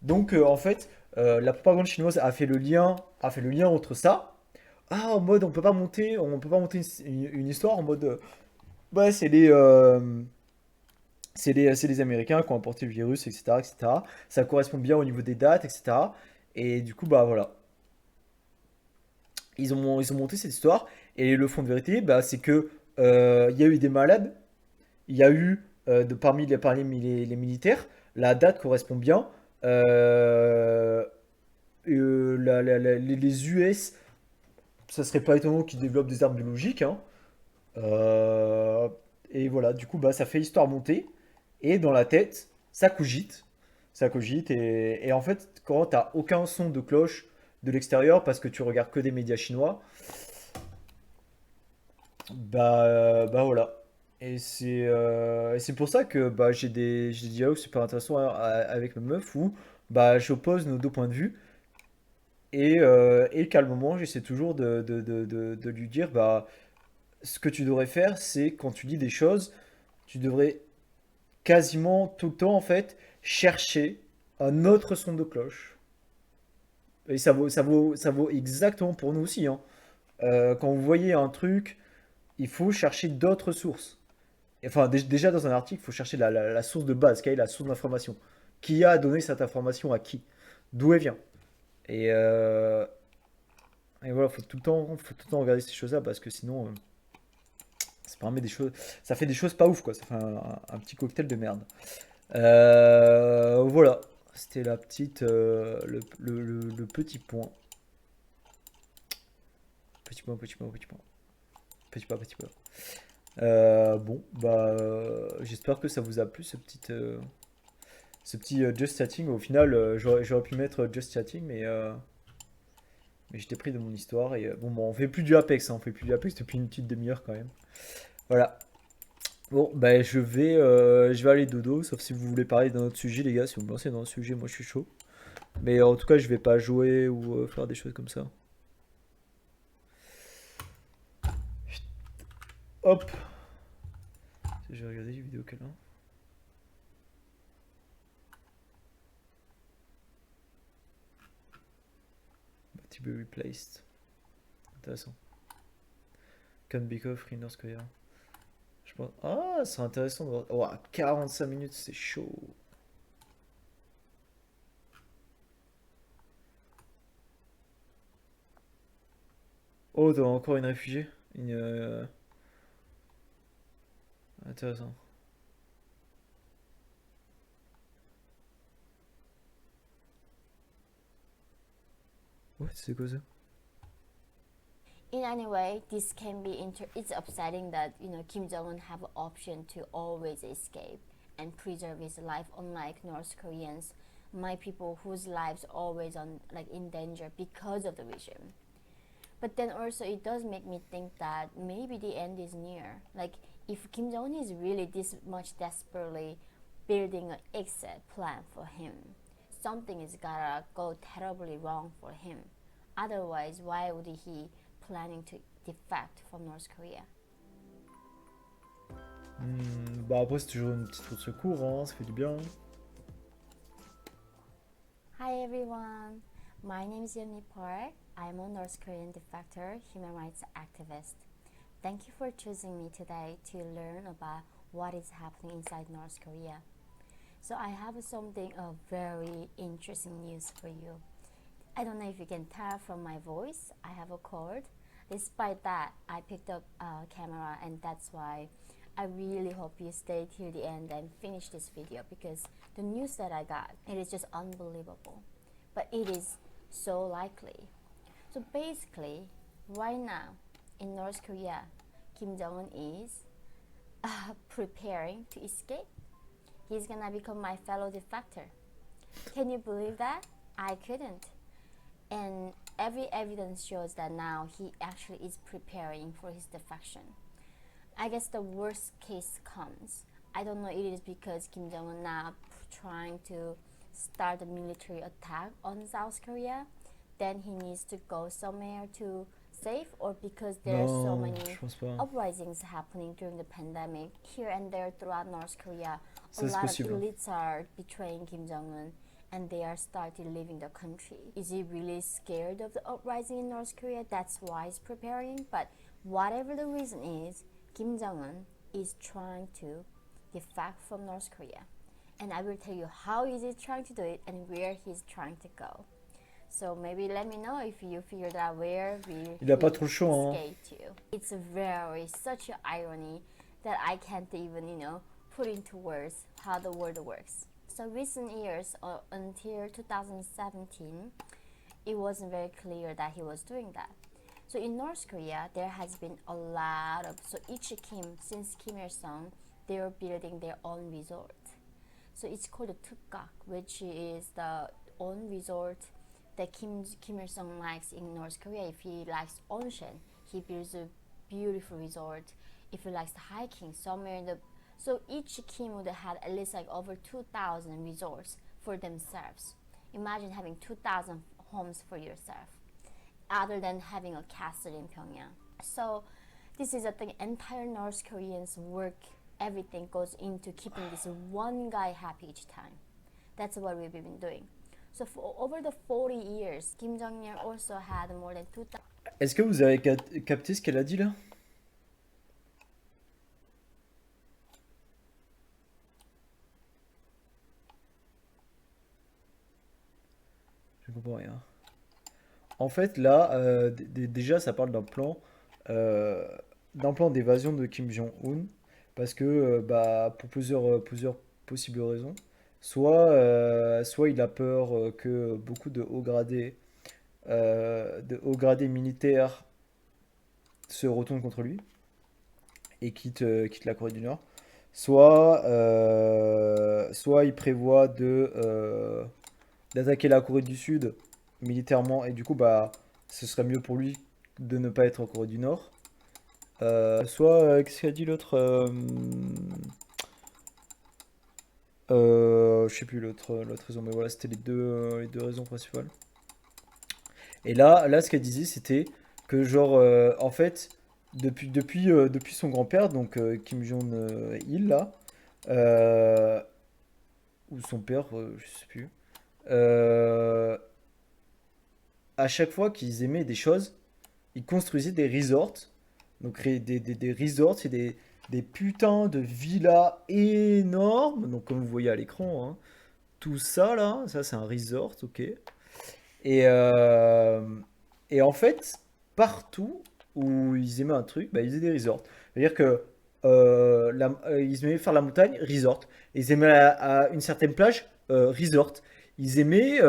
Donc en fait, la propagande chinoise a fait le lien entre ça. Ah, en mode on peut pas monter une histoire en mode ouais, c'est les Américains qui ont apporté le virus, etc., etc. Ça correspond bien au niveau des dates, etc. Et du coup, bah voilà, ils ont monté cette histoire. Et le fond de vérité, bah, c'est que il y a eu des malades, il y a eu parmi les militaires, la date correspond bien. Euh, les US, ça serait pas étonnant qu'ils développent des armes biologiques, hein. Euh, et voilà, du coup, bah, ça fait histoire montée. Et dans la tête, ça cogite. Ça cogite. Et en fait, quand t'as aucun son de cloche de l'extérieur parce que tu regardes que des médias chinois, bah voilà. Et c'est pour ça que bah, j'ai des dialogues super intéressants avec ma meuf où bah, j'oppose nos deux points de vue. Et calmement, j'essaie toujours de lui dire bah, ce que tu devrais faire, c'est quand tu dis des choses, tu devrais quasiment tout le temps en fait chercher un autre son de cloche. Et ça vaut exactement pour nous aussi, hein. Quand vous voyez un truc, il faut chercher d'autres sources. Enfin, déjà dans un article, il faut chercher la source de base, quelle est la source d'information. Qui a donné cette information à qui? D'où elle vient? Et, euh, et voilà, faut tout le temps regarder ces choses-là parce que sinon, ça permet des choses, ça fait des choses pas ouf quoi. Ça fait un petit cocktail de merde. Voilà, c'était la petite, le petit point, petit point, petit point, petit point, petit point, petit point. Bon, bah, j'espère que ça vous a plu ce petit just chatting. Au final, j'aurais pu mettre just chatting, mais j'étais pris de mon histoire et bon, on fait plus du Apex, hein, on fait plus du Apex depuis une petite demi-heure quand même. Voilà. Bon, bah, je vais aller dodo, sauf si vous voulez parler d'un autre sujet, les gars. Si vous me lancez dans un sujet, moi je suis chaud. Mais en tout cas, je vais pas jouer ou faire des choses comme ça. Hop. Je vais regarder les vidéos qu'elle a. To be replaced. Intéressant. Can be of free North Korea. Je pense. Ah, c'est intéressant de voir. Oh, 45 minutes, c'est chaud. Oh, t'as encore une réfugiée. Intéressant. Ouais, c'est quoi ça?
In any way, this can be it's upsetting that Kim Jong-un have an option to always escape and preserve his life, unlike North Koreans, my people whose lives always in danger because of the regime. But then also it does make me think that maybe the end is near. Like if Kim Jong-un is really this much desperately building an exit plan for him, something is gotta go terribly wrong for him. Otherwise, why would he planning to defect from North Korea?
Bah après c'est toujours une petite roue de secours, hein, ça fait du bien.
Hi everyone, my name is Yeonmi Park. I'm a North Korean defector, human rights activist. Thank you for choosing me today to learn about what is happening inside North Korea. So I have something of very interesting news for you. I don't know if you can tell from my voice, I have a cold. Despite that, I picked up a camera, and that's why I really hope you stay till the end and finish this video, because the news that I got, it is just unbelievable. But it is so likely. So basically, right now in North Korea, Kim Jong-un is preparing to escape. He's gonna become my fellow defector. Can you believe that? I couldn't. And every evidence shows that now he actually is preparing for his defection. I guess the worst case comes. I don't know, it is because Kim Jong-un now trying to start a military attack on South Korea, then he needs to go somewhere to save, or because there are so
Non,
many
je pense pas.
uprisings happening during the pandemic here and there throughout North Korea.
Ça,
A
c'est
lot
possible.
of elites are betraying Kim Jong-un and they are starting leaving the country. Is he really scared of the uprising in North Korea? That's why he's preparing. But whatever the reason is, Kim Jong-un is trying to defect from North Korea. And I will tell you how is he trying to do it and where he's trying to go. So maybe let me know if you figured out where
Il a pas trop le choix, hein.
escape to. It's such an irony that I can't even, put into words how the world works. So recent years, until 2017, it wasn't very clear that he was doing that. So in North Korea, there has been a lot of, so each Kim, since Kim Il-sung, they were building their own resort. So it's called the Tukgak, which is the own resort that Kim Il-sung likes in North Korea. If he likes onsen, he builds a beautiful resort. If he likes hiking, somewhere in the, so each Kim would have at least over 2,000 resorts for themselves. Imagine having 2,000 homes for yourself, other than having a castle in Pyongyang. So this is the entire North Koreans work, everything goes into keeping this one guy happy each time. That's what we've been doing. So for over the 40 years, Kim Jong-il also had more than 2,000.
Est-ce que vous avez capté ce qu'elle a dit là? Je comprends rien. En fait, là, déjà, ça parle d'un plan d'évasion de Kim Jong-un, parce que, pour plusieurs possibles raisons. Soit il a peur que beaucoup de hauts gradés militaires se retournent contre lui et quittent la Corée du Nord. Soit il prévoit d'attaquer la Corée du Sud militairement, et du coup ce serait mieux pour lui de ne pas être en Corée du Nord. Qu'est-ce qu'a dit l'autre? Je sais plus l'autre raison, mais voilà, c'était les deux raisons principales. Et là ce qu'elle disait, c'était que genre en fait depuis son grand-père, donc Kim Jong-il là, ou son père, je sais plus. À chaque fois qu'ils aimaient des choses, ils construisaient des resorts. Donc des resorts, c'est des putains de villas énormes. Donc comme vous voyez à l'écran, hein, tout ça là, ça c'est un resort, ok. Et en fait, partout où ils aimaient un truc, ils faisaient des resorts. C'est-à-dire que ils aimaient faire la montagne, resort. Ils aimaient à une certaine plage, resort. Ils aimaient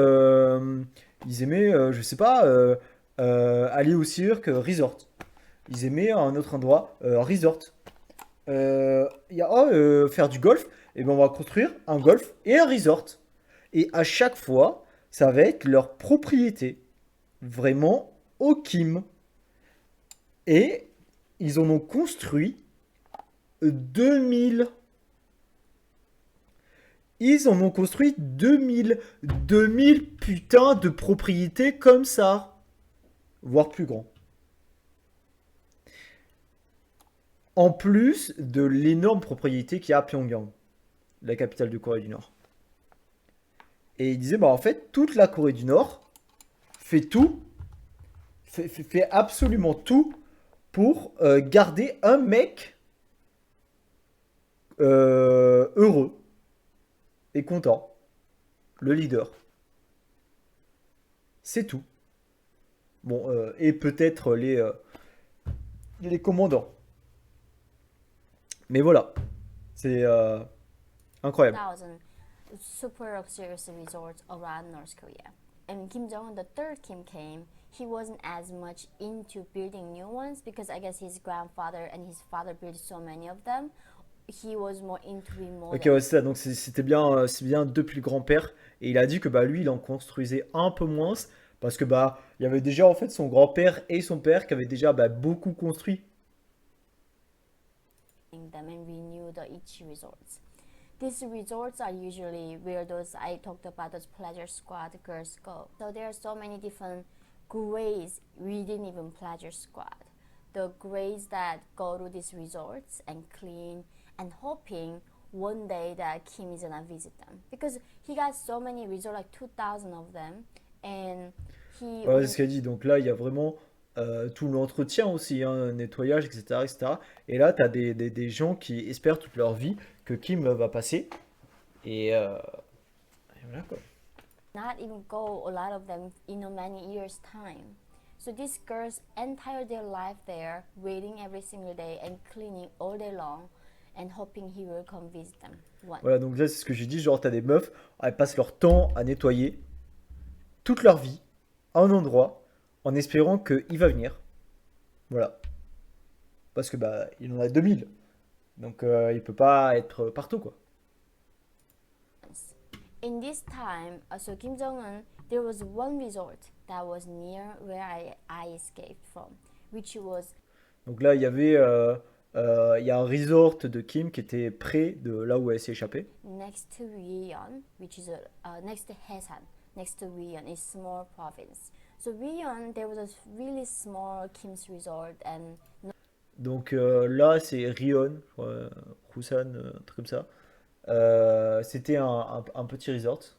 Ils aimaient, je sais pas, aller au cirque, resort. Ils aimaient un autre endroit, resort. Faire du golf, et ben on va construire un golf et un resort. Et à chaque fois, ça va être leur propriété. Vraiment au Kim. Et ils en ont construit 2000. Ils en ont construit 2000. 2000 putains de propriétés comme ça. Voire plus grand. En plus de l'énorme propriété qu'il y a à Pyongyang, la capitale de Corée du Nord. Et il disait, bah en fait, toute la Corée du Nord fait tout, fait absolument tout pour garder un mec heureux et content. Le leader. C'est tout. Bon, et peut-être les commandants. Mais voilà. C'est incroyable.
1,000 super luxurious resorts around North Korea. And Kim Jong-un, the third Kim came, he wasn't as much into building new ones because I guess his grandfather and his father built so many of them. He was more into remodeling.
Ok, ouais, c'est ça. Donc c'était bien, c'est bien depuis le grand-père. Et il a dit que bah lui, il en construisait un peu moins parce que bah il y avait déjà en fait son grand-père et son père qui avaient déjà bah, beaucoup construit.
Them and renew the Ichi resorts. These resorts are usually where those I talked about, those pleasure squad girls go. So there are so many different grades within even pleasure squad. The grades that go to these resorts and clean and hoping one day that Kim is gonna visit them because he got so many resorts, like 2,000 of them, and he.
Ouais, c'est ce qu'elle dit. Donc là, il y a vraiment tout l'entretien aussi, hein, nettoyage, etc., etc. Et là, tu as des gens qui espèrent toute leur vie que Kim va passer. Et voilà quoi.
Not even go a lot of them in a many years time. So these girls entire their life there, waiting every single day and cleaning all day long and hoping he will come visit them once.
Voilà, donc là, c'est ce que j'ai dit. Genre, t'as des meufs, elles passent leur temps à nettoyer toute leur vie à un endroit en espérant qu'il va venir. Voilà. Parce que bah, il en a 2000. Donc il peut pas être partout quoi.
In this time, so Kim Jong-un, there was one resort that was near where I escaped from, which was
Donc là, il y a un resort de Kim qui était près de là où elle s'est échappée.
next to Ryeon, which is next to Haesan. Next to Ryeon is small province. So Ryeon, there was a really small Kim's resort and
Donc là, c'est Rion, je crois, Busan, un truc comme ça. C'était un petit resort.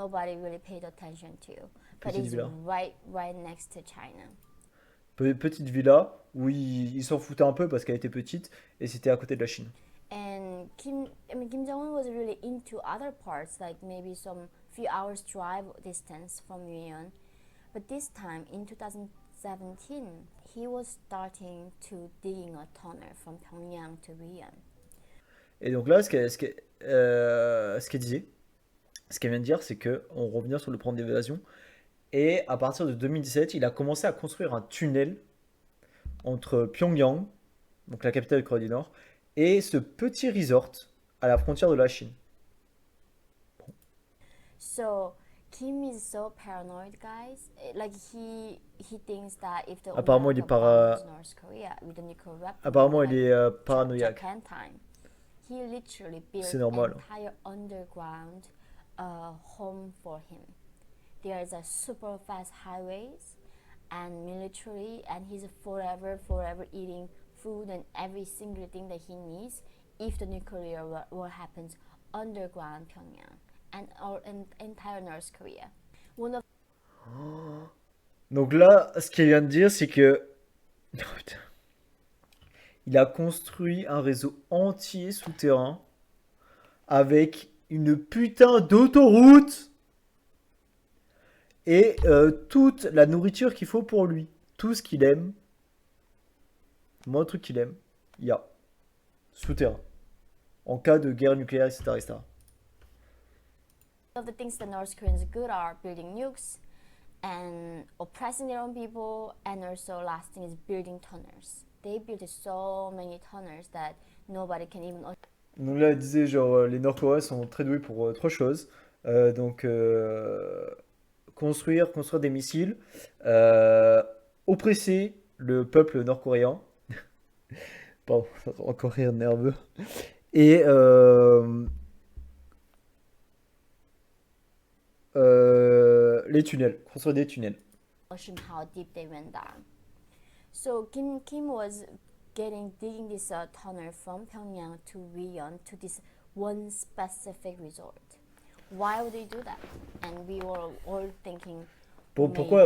nobody really paid attention to. But
Petite
it's
villa.
right next to China.
Petite villa où ils s'en foutaient un peu parce qu'elle était petite et c'était à côté de la Chine.
And Kim Jong-un was really into other parts, like maybe some few hours drive distance from Ryeon. But this time in 2017, he was starting to digging a tunnel from Pyongyang to Ryeon.
Et donc là, ce qu'elle disait, ce qu'elle vient de dire, c'est que on revient sur le plan d'évasion. Et à partir de 2017, il a commencé à construire un tunnel entre Pyongyang, donc la capitale de Corée du Nord, et ce petit resort à la frontière de la Chine.
So Kim is so paranoid, guys. Like he thinks that if the
Apparemment, il est
America bombs North Korea with the nuclear weapon,
Apparemment, il
like
est paranoïaque.
Japan time, he literally built
C'est
an
normal.
entire underground home for him. There is a super fast highways and military, and he's forever eating food and every single thing that he needs if the nuclear war happens underground Pyongyang and entire North Korea. One of
Donc là, ce qu'il vient de dire, c'est que oh, putain. Il a construit un réseau entier souterrain avec une putain d'autoroute et toute la nourriture qu'il faut pour lui. Tout ce qu'il aime, moi, le truc qu'il aime, il y a souterrain. En cas de guerre nucléaire, etc., etc.
the things the North Koreans are good are building nukes, and oppressing their own people, and also last thing is building tunnels. They built so many tunnels that nobody can even.
Donc là, elle disait genre les Nord-Coréens sont très doués pour trois choses. Donc construire des missiles, euh, oppresser le peuple nord-coréen. Pardon, encore rire nerveux. Et les tunnels, construire des tunnels.
How deep they went down. So Kim was digging this tunnel from Pyongyang to Rion to this one specific resort. Why would they do that? And we were all thinking.
Pourquoi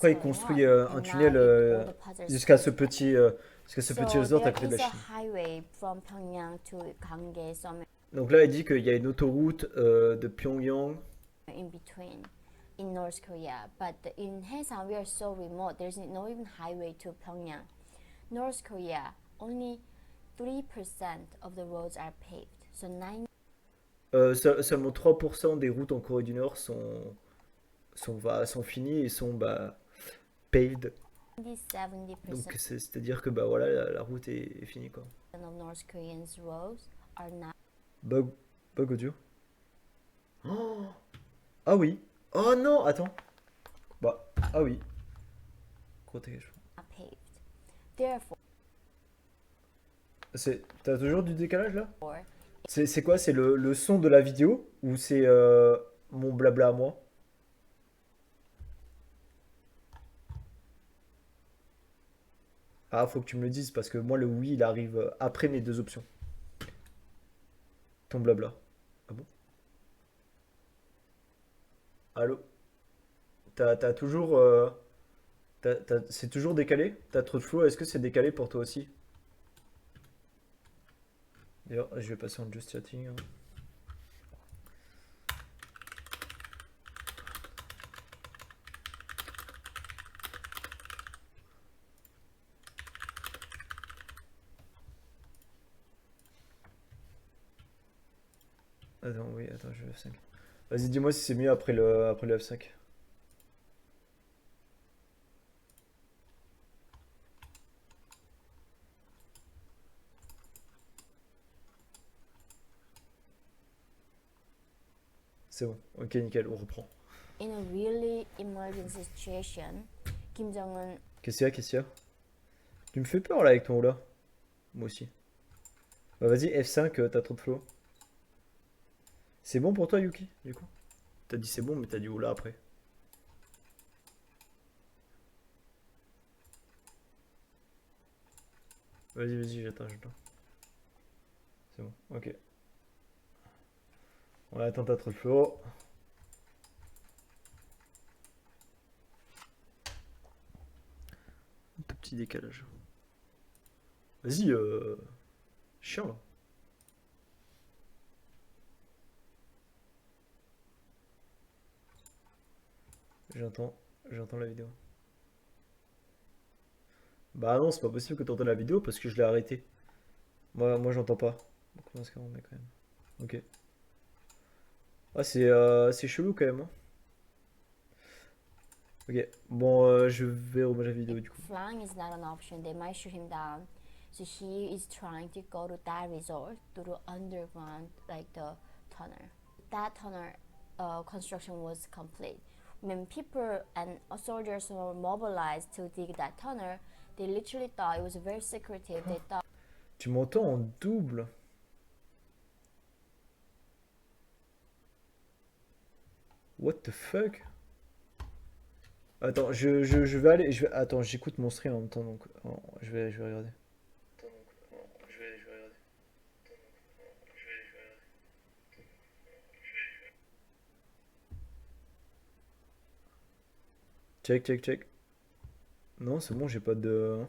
il construit un tunnel jusqu'à ce petit resort à côté de la Chine? Donc là, il dit qu'il y a une autoroute de Pyongyang.
In between, in North Korea, but in Haesan we are so remote. There's no even highway to Pyongyang. North Korea, only 3% of the roads are paved. So
Seulement 3% des routes en Corée du Nord sont finies et sont paved.
70%
Donc c'est-à-dire que voilà, la route est finie quoi.
of North Koreans' roads are not
Bug audio. Oh ah oui. Oh non, attends. Ah oui. Gros dégage.
paved. Therefore,
T'as toujours du décalage là? C'est quoi? C'est le son de la vidéo ou c'est mon blabla à moi? Ah, faut que tu me le dises parce que moi le oui il arrive après mes deux options. Ton blabla. Ah bon? Allô? T'as toujours. C'est toujours décalé? T'as trop de flow? Est-ce que c'est décalé pour toi aussi? D'ailleurs, je vais passer en just chatting, hein. Attends, oui, attends, je vais F5. Vas-y, dis-moi si c'est mieux après le F5. C'est bon, ok, nickel, on reprend.
in a really emergency situation, Kim Jong-un.
Qu'est-ce qu'il y a? Tu me fais peur là avec ton là. Moi aussi. Bah vas-y, F5, t'as trop de flow. C'est bon pour toi, Yuki, du coup? T'as dit c'est bon, mais t'as dit oula après. Vas-y, j'attends. C'est bon, ok. On attend, t'as trop de flow. Un tout petit décalage. Vas-y, chiant là. J'entends la vidéo. Bah non, c'est pas possible que t'entends la vidéo parce que je l'ai arrêté. Moi j'entends pas. Donc dans ce cas, on met quand même. Ok. Ah, c'est chelou quand même, hein. Ok, bon, je vais remettre la vidéo du coup.
Flying is not an option. They might shoot him down. So he is trying to go to that resort through underground, like the tunnel. That tunnel construction was complete. When people and soldiers were mobilized to dig that tunnel, they literally thought it was very secretive. They thought.
Tu m'entends en double? What the fuck? Attends, je vais aller. Attends, j'écoute mon stream en même temps, donc je vais regarder. Check. Non, c'est bon, j'ai pas de.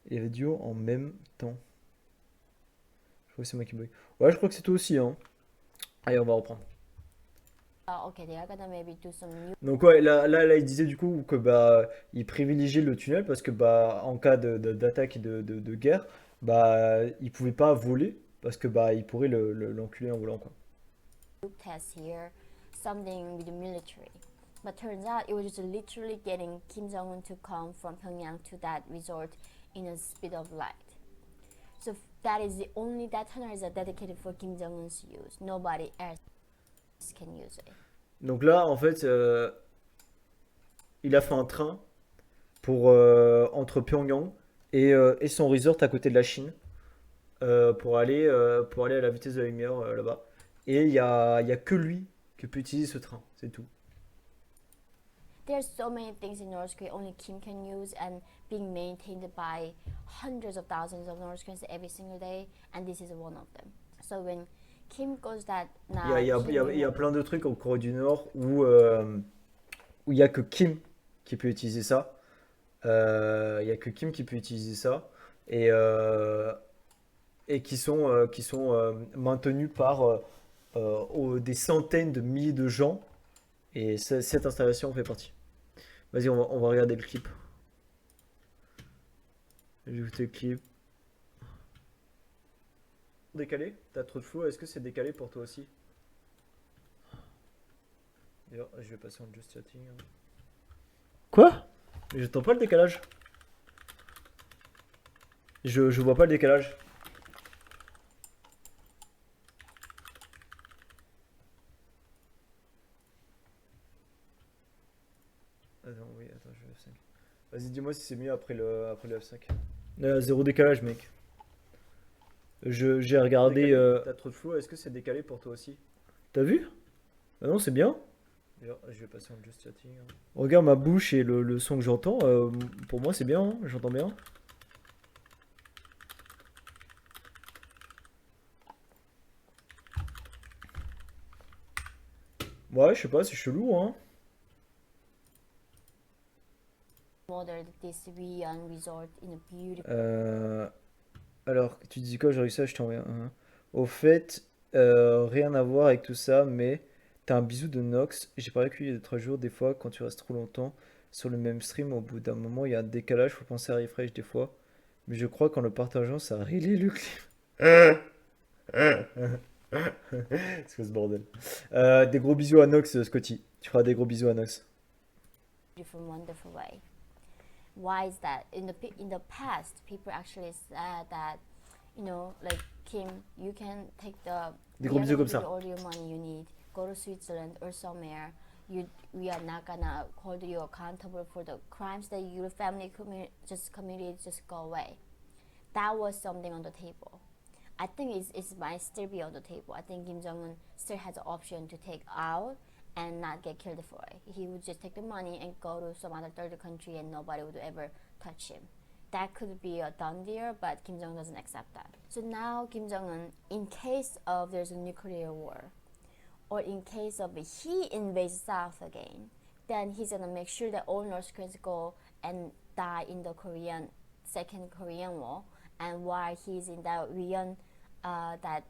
Il y avait duo en même temps. Je crois que c'est moi qui bug. Ouais, je crois que c'est toi aussi, hein. Allez, on va reprendre.
Okay, they are gonna maybe do some new.
Donc ouais, là, il disait du coup que il privilégiait le tunnel parce que en cas d'attaque et de guerre, il pouvait pas voler parce que il pourrait l'enculer en volant quoi.
Test here, something with the military. But turns out it was just literally getting Kim Jong-un to come from Pyongyang to that resort in a speed of light. So that tunnel is dedicated for Kim Jong-un's use. Nobody else can use it.
Donc là, en fait, il a fait un train pour, entre Pyongyang et son resort à côté de la Chine pour aller à la vitesse de la lumière là-bas. Et il y a que lui qui peut utiliser ce train, c'est tout.
There's so many things in North Korea only Kim can use and being maintained by hundreds of thousands of North Koreans every single day, and this is one of them. So when Kim goes that now,
Il y a plein de trucs en Corée du Nord où il y a que Kim qui peut utiliser ça. Il y a que Kim qui peut utiliser ça. Et qui sont maintenus par des centaines de milliers de gens. Et cette installation en fait partie. Vas-y, on va regarder le clip. J'écoute le clip. Décalé? T'as trop de flou? Est-ce que c'est décalé pour toi aussi? D'ailleurs, je vais passer en just chatting. Quoi? Mais j'entends pas le décalage. Je vois pas le décalage. Attends, oui, attends, je vais F5. Vas-y, dis-moi si c'est mieux après le F5. Zéro décalage, mec. J'ai regardé. T'as trop de flou, est-ce que c'est décalé pour toi aussi? T'as vu? Ah non, c'est bien. D'ailleurs, je vais passer en just chatting. Regarde ma bouche et le son que j'entends. Pour moi, c'est bien, hein, j'entends bien. Ouais, je sais pas, c'est chelou, hein.
modeled this Rian resort in a beautiful.
Alors, tu dis quoi? J'ai réussi à je t'envoie un. Au fait, rien à voir avec tout ça, mais t'as un bisou de Nox. J'ai parlé avec lui il y a 3 jours. Des fois, quand tu restes trop longtemps sur le même stream, au bout d'un moment, il y a un décalage. Faut penser à refresh des fois. Mais je crois qu'en le partageant, ça relie le clip. C'est quoi ce bordel? Des gros bisous à Nox, Scotty. Tu feras des gros bisous à Nox.
Wonderful way. Why is that? In the past, people actually said that, like Kim, you can take
Des gros bisous comme ça.
all your money you need, go to Switzerland or somewhere. We are not gonna hold you accountable for the crimes that your family committed. Just go away. That was something on the table. I think it might still be on the table. I think Kim Jong-un still has the option to take out and not get killed for it. He would just take the money and go to some other third country and nobody would ever touch him. That could be a done deal, but Kim Jong-un doesn't accept that. So now Kim Jong-un, in case of there's a nuclear war, or in case of he invades South again, then he's gonna make sure that all North Koreans go and die in the Second Korean War. And while he's in that that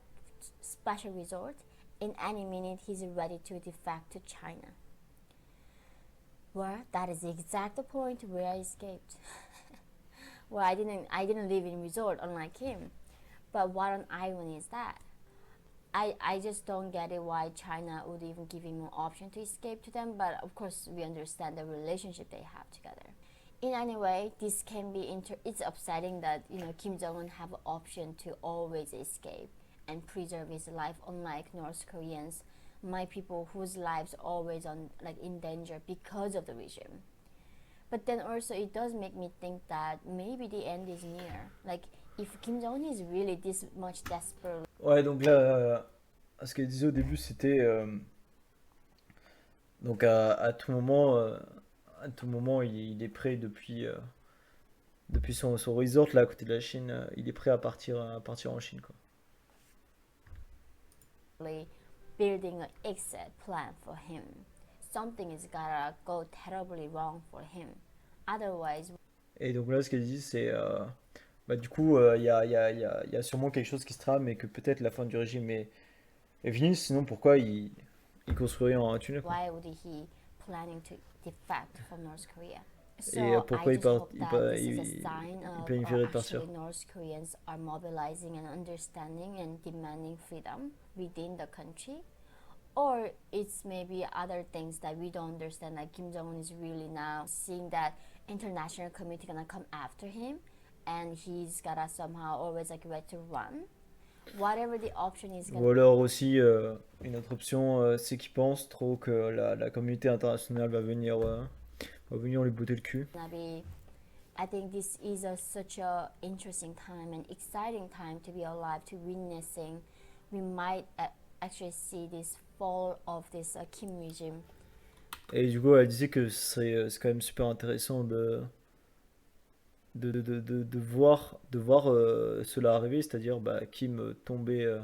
special resort, in any minute he's ready to defect to China. Well, that is the exact point where I escaped. Well, I didn't live in resort unlike him, but what an irony is that? I just don't get it why China would even give him an option to escape to them, but of course we understand the relationship they have together. In any way, this can be it's upsetting that Kim Jong-un have an option to always escape and preserve his life, unlike North Koreans, my people whose lives are always in danger because of the regime. But then also it does make me think that maybe the end is near. Like if Kim Jong-un is really this much desperate.
Ouais, donc là, ce qu'elle disait au début, c'était donc à tout moment, il est prêt depuis son resort là à côté de la Chine, il est prêt à partir en Chine quoi.
Building an exit plan for him. Something is gotta go terribly wrong for him. Otherwise.
Et donc là, ce qu'elle dit, c'est du coup, il y a sûrement quelque chose qui se trame et que peut-être la fin du régime est finie. Sinon, pourquoi il construirait un tunnel quoi.
Why would he planning to defect from North Korea?
Et pourquoi il planifierait de partir?
North Koreans are mobilizing and understanding and demanding freedom within the country, Or it's maybe other things that we don't understand, like Kim Jong-un is really now seeing that international community gonna come after him and he's gotta somehow always like ready to run. Whatever the option is
Ou
gonna
alors aussi, une autre option, c'est qu'ils pensent trop que la communauté internationale va venir lui botter le cul.
be, I think this is such a interesting time and exciting time to be alive, to witnessing. We might actually see this fall of this Kim regime.
Et du coup, elle disait que c'est quand même super intéressant de voir cela arriver, c'est-à-dire bah, Kim tomber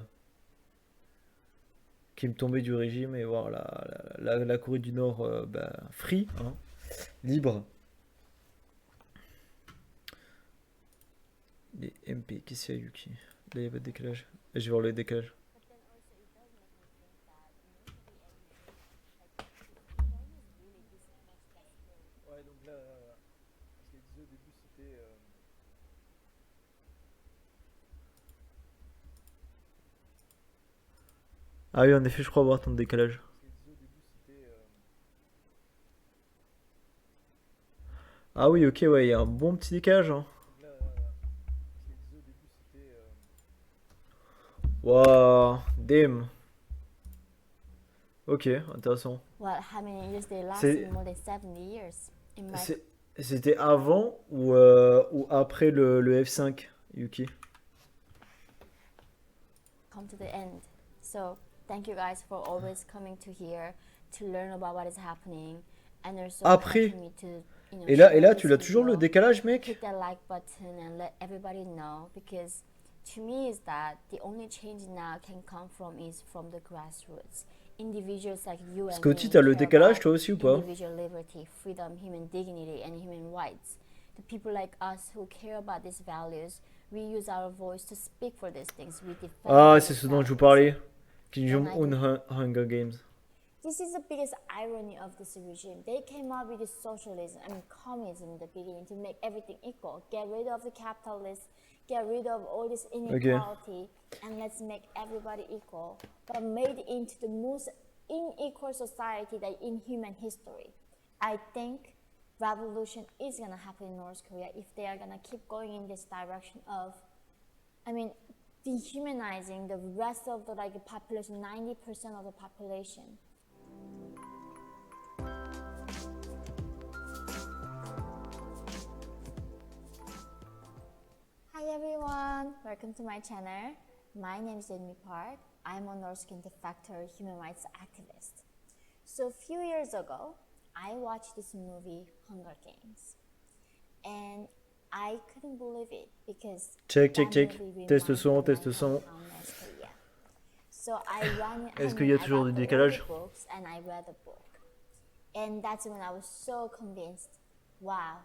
du régime et voir la Corée du Nord bah, free, hein, libre. Les MP, qu'est-ce qu'il y a Yuki? Là, il n'y a pas de décalage. Je vais voir le décalage. Ouais, donc là, parce qu'elle disait au début, c'était. Ah oui, en effet, je crois avoir ton décalage. Ah oui, ok, ouais, il y a un bon petit décalage, hein. Waouh, damn. Ok, intéressant.
Well, how many years they
C'est-
lasted? More than 70 years. In my
C'était avant ou après le F5, Yuki?
come to the end. So thank you guys for always coming to here to learn about what is happening and also
Après.
helping me to,
Et là,
share
tu
this
l'as toujours le
video.
décalage, mec?
Hit that like button and let everybody know, because to me is that the only change now can come from the grassroots. Individuals like you and
Scotty,
me
t'as le
care
décalage
about
toi aussi ou pas?
individual liberty, freedom, human dignity, and human rights. The people like us who care about these values, we use our voice to speak for these things. We defend
Ah,
these
c'est ce dont je vous
values.
parlais. Kim Jong-un Hunger Games.
This is the biggest irony of this regime. They came up with this socialism and communism in the beginning to make everything equal. Get rid of the capitalists, get rid of all this inequality, and let's make everybody equal. But made into the most unequal society that in human history. I think revolution is gonna happen in North Korea if they are gonna keep going in this direction of, dehumanizing the rest of the population, 90% of the population. Hi everyone, welcome to my channel. My name is Jenny Park. I'm a North Korean de facto human rights activist. So a few years ago, I watched this movie, Hunger Games, and I couldn't believe it because
Check.
that movie
Test
reminded
son,
me
test
of
son.
my hometown, North Korea. So I ran.
Est-ce qu'il y a toujours
I
du
got
décalage?
all the books and I read the book, and that's when I was so convinced. Wow,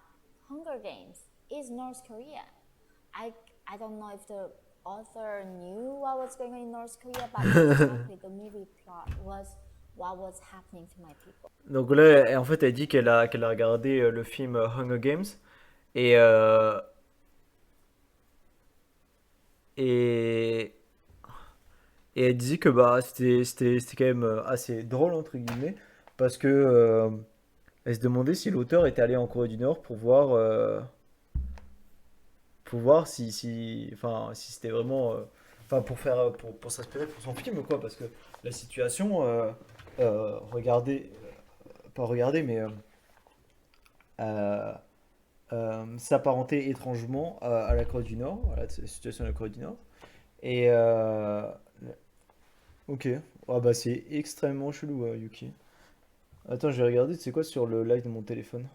Hunger Games is North Korea. I don't know if the author knew what was going on in North Korea, but exactly the movie plot was what was happening to my people.
Donc là, en fait, elle dit qu'elle a regardé le film Hunger Games et et et elle disait que bah c'était quand même assez drôle entre guillemets parce que elle se demandait si l'auteur était allé en Corée du Nord pour voir si c'était vraiment pour faire pour s'inspirer pour son film quoi parce que la situation regardez pas regarder mais euh, s'apparentait étrangement à la Corée du Nord, à la situation de la Corée du Nord. Et ok, ah bah c'est extrêmement chelou, Yuki. Attends, je vais regarder, c'est quoi sur le live de mon téléphone?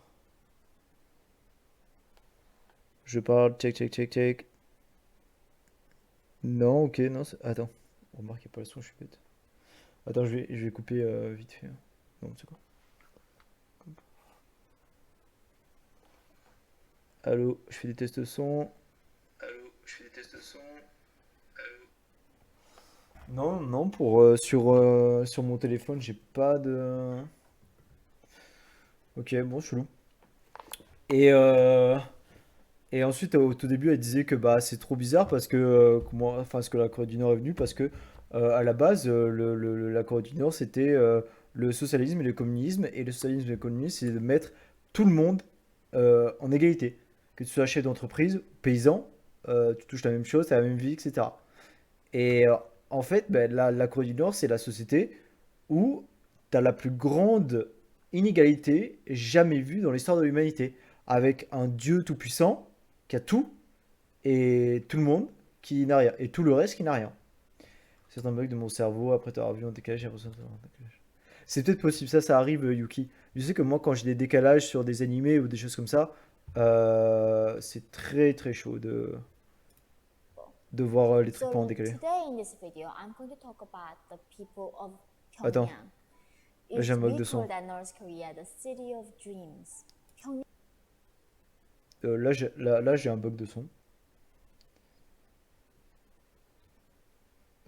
Je parle, check. Non, ok, non, attends. Remarque, il n'y a pas le son, je suis bête. Attends, je vais couper vite fait. Non, c'est quoi? Allô, je fais des tests son. Non, sur mon téléphone, j'ai pas de. Ok, bon, chelou. Et, et ensuite, au tout début, elle disait que bah, c'est trop bizarre parce que, ce que la Corée du Nord est venue, parce que À la base, la Corée du Nord, c'était le socialisme et le communisme. Et le socialisme et le communisme, c'est de mettre tout le monde en égalité. Que tu sois chef d'entreprise, paysan, tu touches la même chose, tu as la même vie, etc. Et en fait, ben, la Corée du Nord, c'est la société où tu as la plus grande inégalité jamais vue dans l'histoire de l'humanité. Avec un Dieu tout-puissant qui a tout et tout le monde qui n'a rien. Et tout le reste qui n'a rien. C'est un bug de mon cerveau après t'avoir vu en décalage, j'ai l'impression d'avoir un décalage. C'est peut-être possible, ça arrive, Yuki. Je sais que moi, quand j'ai des décalages sur des animés ou des choses comme ça, c'est très très chaud de voir les trucs pas en
So
décalé.
today in this video, I'm going to talk about the people of
Attends,
Pyongyang.
là j'ai un bug
We
de
call
son.
that North Korea the city of dreams. Pyongyang
Là, j'ai un bug de son.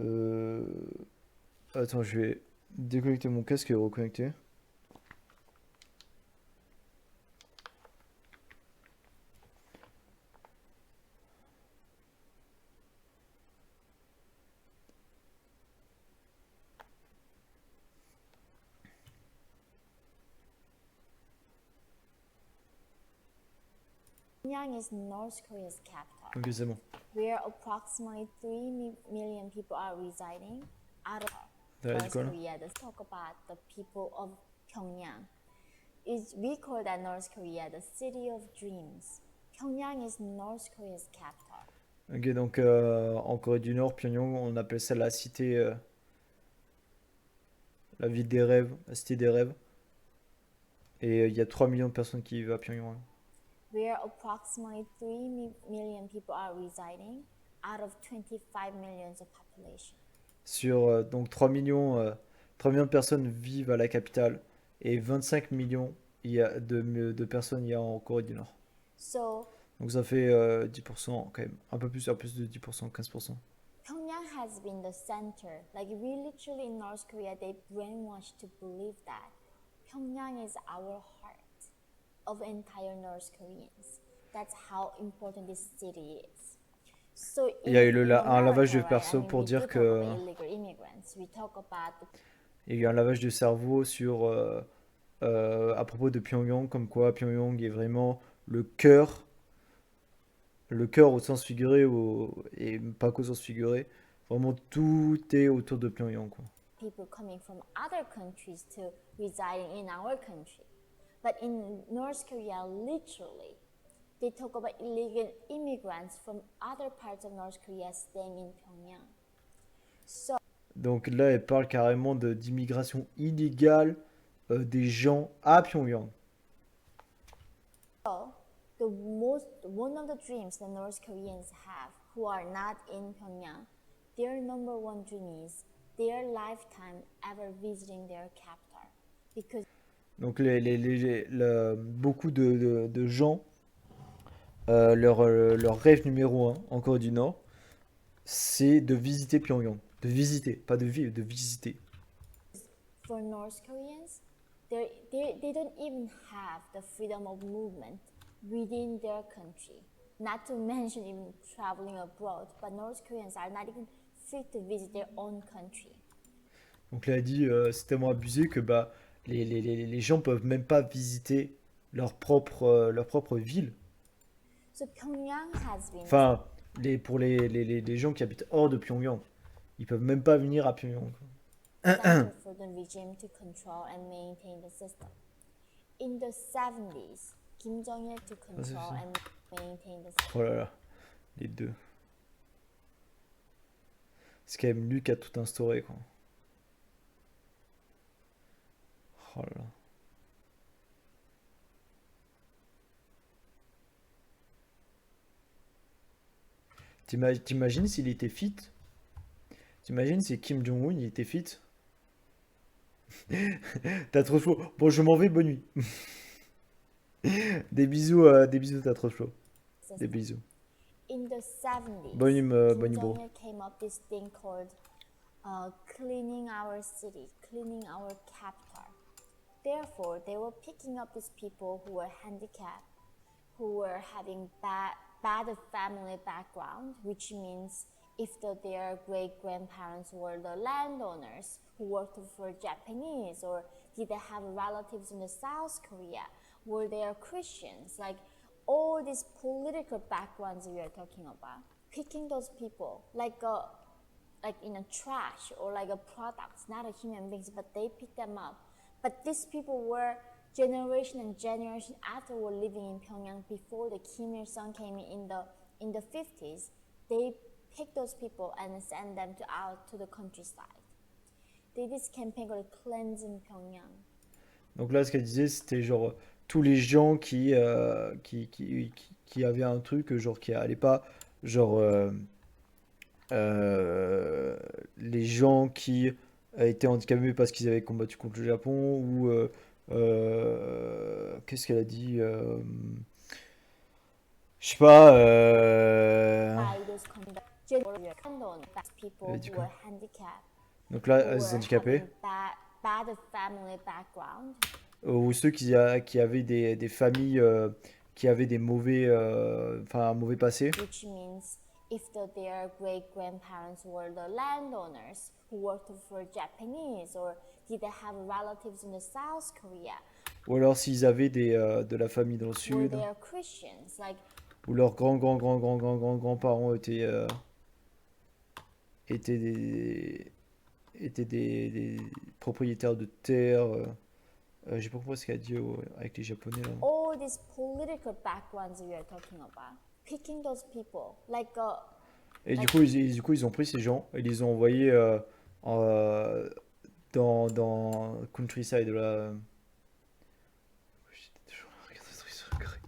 Euh, Attends, je vais déconnecter mon casque et le reconnecter.
is North Korea's capital,
Ok, c'est bon.
where approximately 3 million people are residing. Out of
T'as dit
North
quoi là?
Korea, let's talk about the people of Pyongyang. We call that North Korea the city of dreams. Pyongyang is North Korea's capital.
Ok, donc en Corée du Nord, Pyongyang, on appelle ça la cité, la ville des rêves, la cité des rêves. Et il y a 3 millions de personnes qui vivent à Pyongyang.
Where approximately 3 million people are residing out of 25 million of population.
Sur donc 3 millions de personnes vivent à la capitale et 25 millions de personnes il y a en Corée du Nord.
So
Donc ça fait 10% quand même, un peu plus de 10%, 15%.
Pyongyang has been the center. Like we literally in North Korea, they brainwashed to believe that Pyongyang is our heart of entire North Koreans. That's how important this city is. So
Il y a eu
in
un lavage de
America, right,
perso
I mean,
pour
we
dire
do talk
que
about illegal immigrants. We talk about the
il y a eu un lavage de cerveau sur à propos de Pyongyang, comme quoi Pyongyang est vraiment le cœur au sens figuré et pas qu'au sens figuré. Vraiment tout est autour de Pyongyang, quoi.
people coming from other countries to residing in our country. But in North Korea, literally, they talk about illegal immigrants from other parts of North Korea staying in Pyongyang. So
Donc là, elle parle carrément d'immigration illégale des gens à Pyongyang.
one of the dreams the North Koreans have who are not in Pyongyang, their number one dream is their lifetime ever visiting their capital. Because
Donc beaucoup de gens, leur rêve numéro un en Corée du Nord, c'est de visiter Pyongyang. De visiter, pas de vivre, de visiter.
for North Koreans, they don't even have the freedom of movement within their country. Not to mention even traveling abroad, but North Koreans are not even free to visit their own country.
Donc là, elle dit, c'est tellement abusé que bah, les gens peuvent même pas visiter leur propre ville.
So Pyongyang has been
Enfin, pour les gens qui habitent hors de Pyongyang, ils peuvent même pas venir à Pyongyang, quoi.
center for the regime to control and maintain the system. In the 70s, Kim Jong-il to control
ça.
and maintain the system.
Oh là là, les deux. C'est quand même lui qui a tout instauré, quoi. Oh là là. T'imagines s'il était fit? T'imagines si Kim Jong-un il était fit? T'as trop chaud. Bon, je m'en vais, bonne nuit. Des bisous, t'as trop chaud. Des bisous.
In the 70s,
Bonne nuit,
Kim
bonne nuit, bro.
Jong-il came up this thing called cleaning our city, cleaning our capital. Therefore, they were picking up these people who were handicapped, who were having bad family background, which means their great grandparents were the landowners who worked for Japanese, or did they have relatives in the South Korea? Were they Christians? Like all these political backgrounds we are talking about, picking those people like in a trash or like a products, not a human beings, but they pick them up. But these people were generation and generation after were living in Pyongyang before the Kim Il Sung came in the 50s. They pick those people and send them out to the countryside. They did this campaign called Cleansing Pyongyang.
Donc là, ce qu'elle disait, c'était genre tous les gens qui avaient un truc, genre qui allaient pas, genre les gens qui étaient handicapés parce qu'ils avaient combattu contre le Japon, ou qu'est-ce qu'elle a dit je sais pas.
By those people
Et du
who
coup,
were handicapped,
donc
who
là,
were
les handicapés,
having bad family background,
ou ceux qui avaient des familles qui avaient des mauvais, enfin un mauvais passé.
which means if their great grandparents were the landowners who worked for Japanese, or did they have relatives in the South Korea?
Ou alors s'ils avaient de la famille dans le
Were
sud,
they Christians? Like
ou leurs grands-parents étaient des propriétaires de terre. J'ai pas compris ce qu'elle a dit avec les Japonais là.
all these political backgrounds we are talking about, picking those people like
Et du coup, ils ont pris ces gens et ils les ont envoyés dans Countryside là. J'étais toujours à regarder ce truc.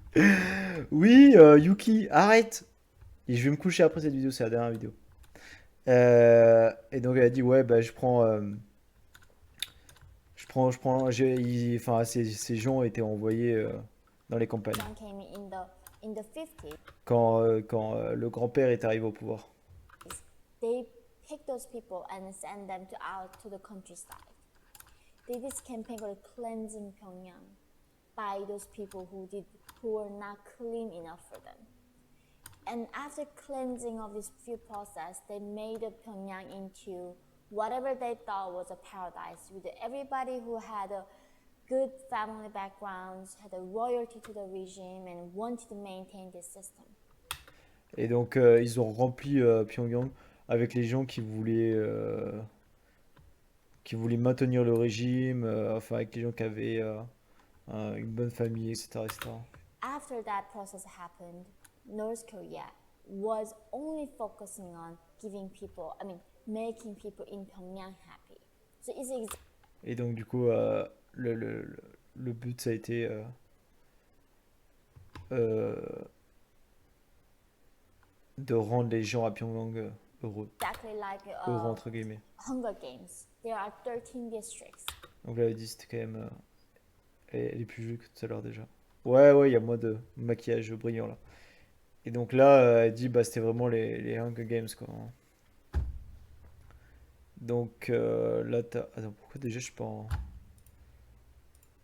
Oui, Yuki, arrête! Et je vais me coucher après cette vidéo, c'est la dernière vidéo. Et donc elle a dit ouais bah enfin ces gens étaient envoyés dans les campagnes
came in the 50s.
quand le grand-père est arrivé au pouvoir.
They pick those people and send them out to the countryside. They did this campaign called Cleansing Pyongyang by those people who were not clean enough for them. And after cleansing of this few process, they made Pyongyang into whatever they thought was a paradise, with everybody who had a good family backgrounds, had a loyalty to the regime, and wanted to maintain this system.
Et donc ils ont rempli Pyongyang avec les gens qui voulaient maintenir le régime, enfin avec les gens qui avaient une bonne famille, etc., etc.
After that process happened, North Korea was only focusing on making people in Pyongyang happy. So it's
Et donc du coup le but ça a été de rendre les gens à Pyongyang heureux,
exactly like
heureux entre guillemets.
Hunger Games. There are 13 districts.
Donc là elle dit c'était quand même elle est plus jolie que tout à l'heure déjà. Ouais, il y a moins de maquillage brillant là. Et donc là elle dit bah c'était vraiment les Hunger Games quoi. Donc là t'as... Attends, pourquoi déjà je suis pas en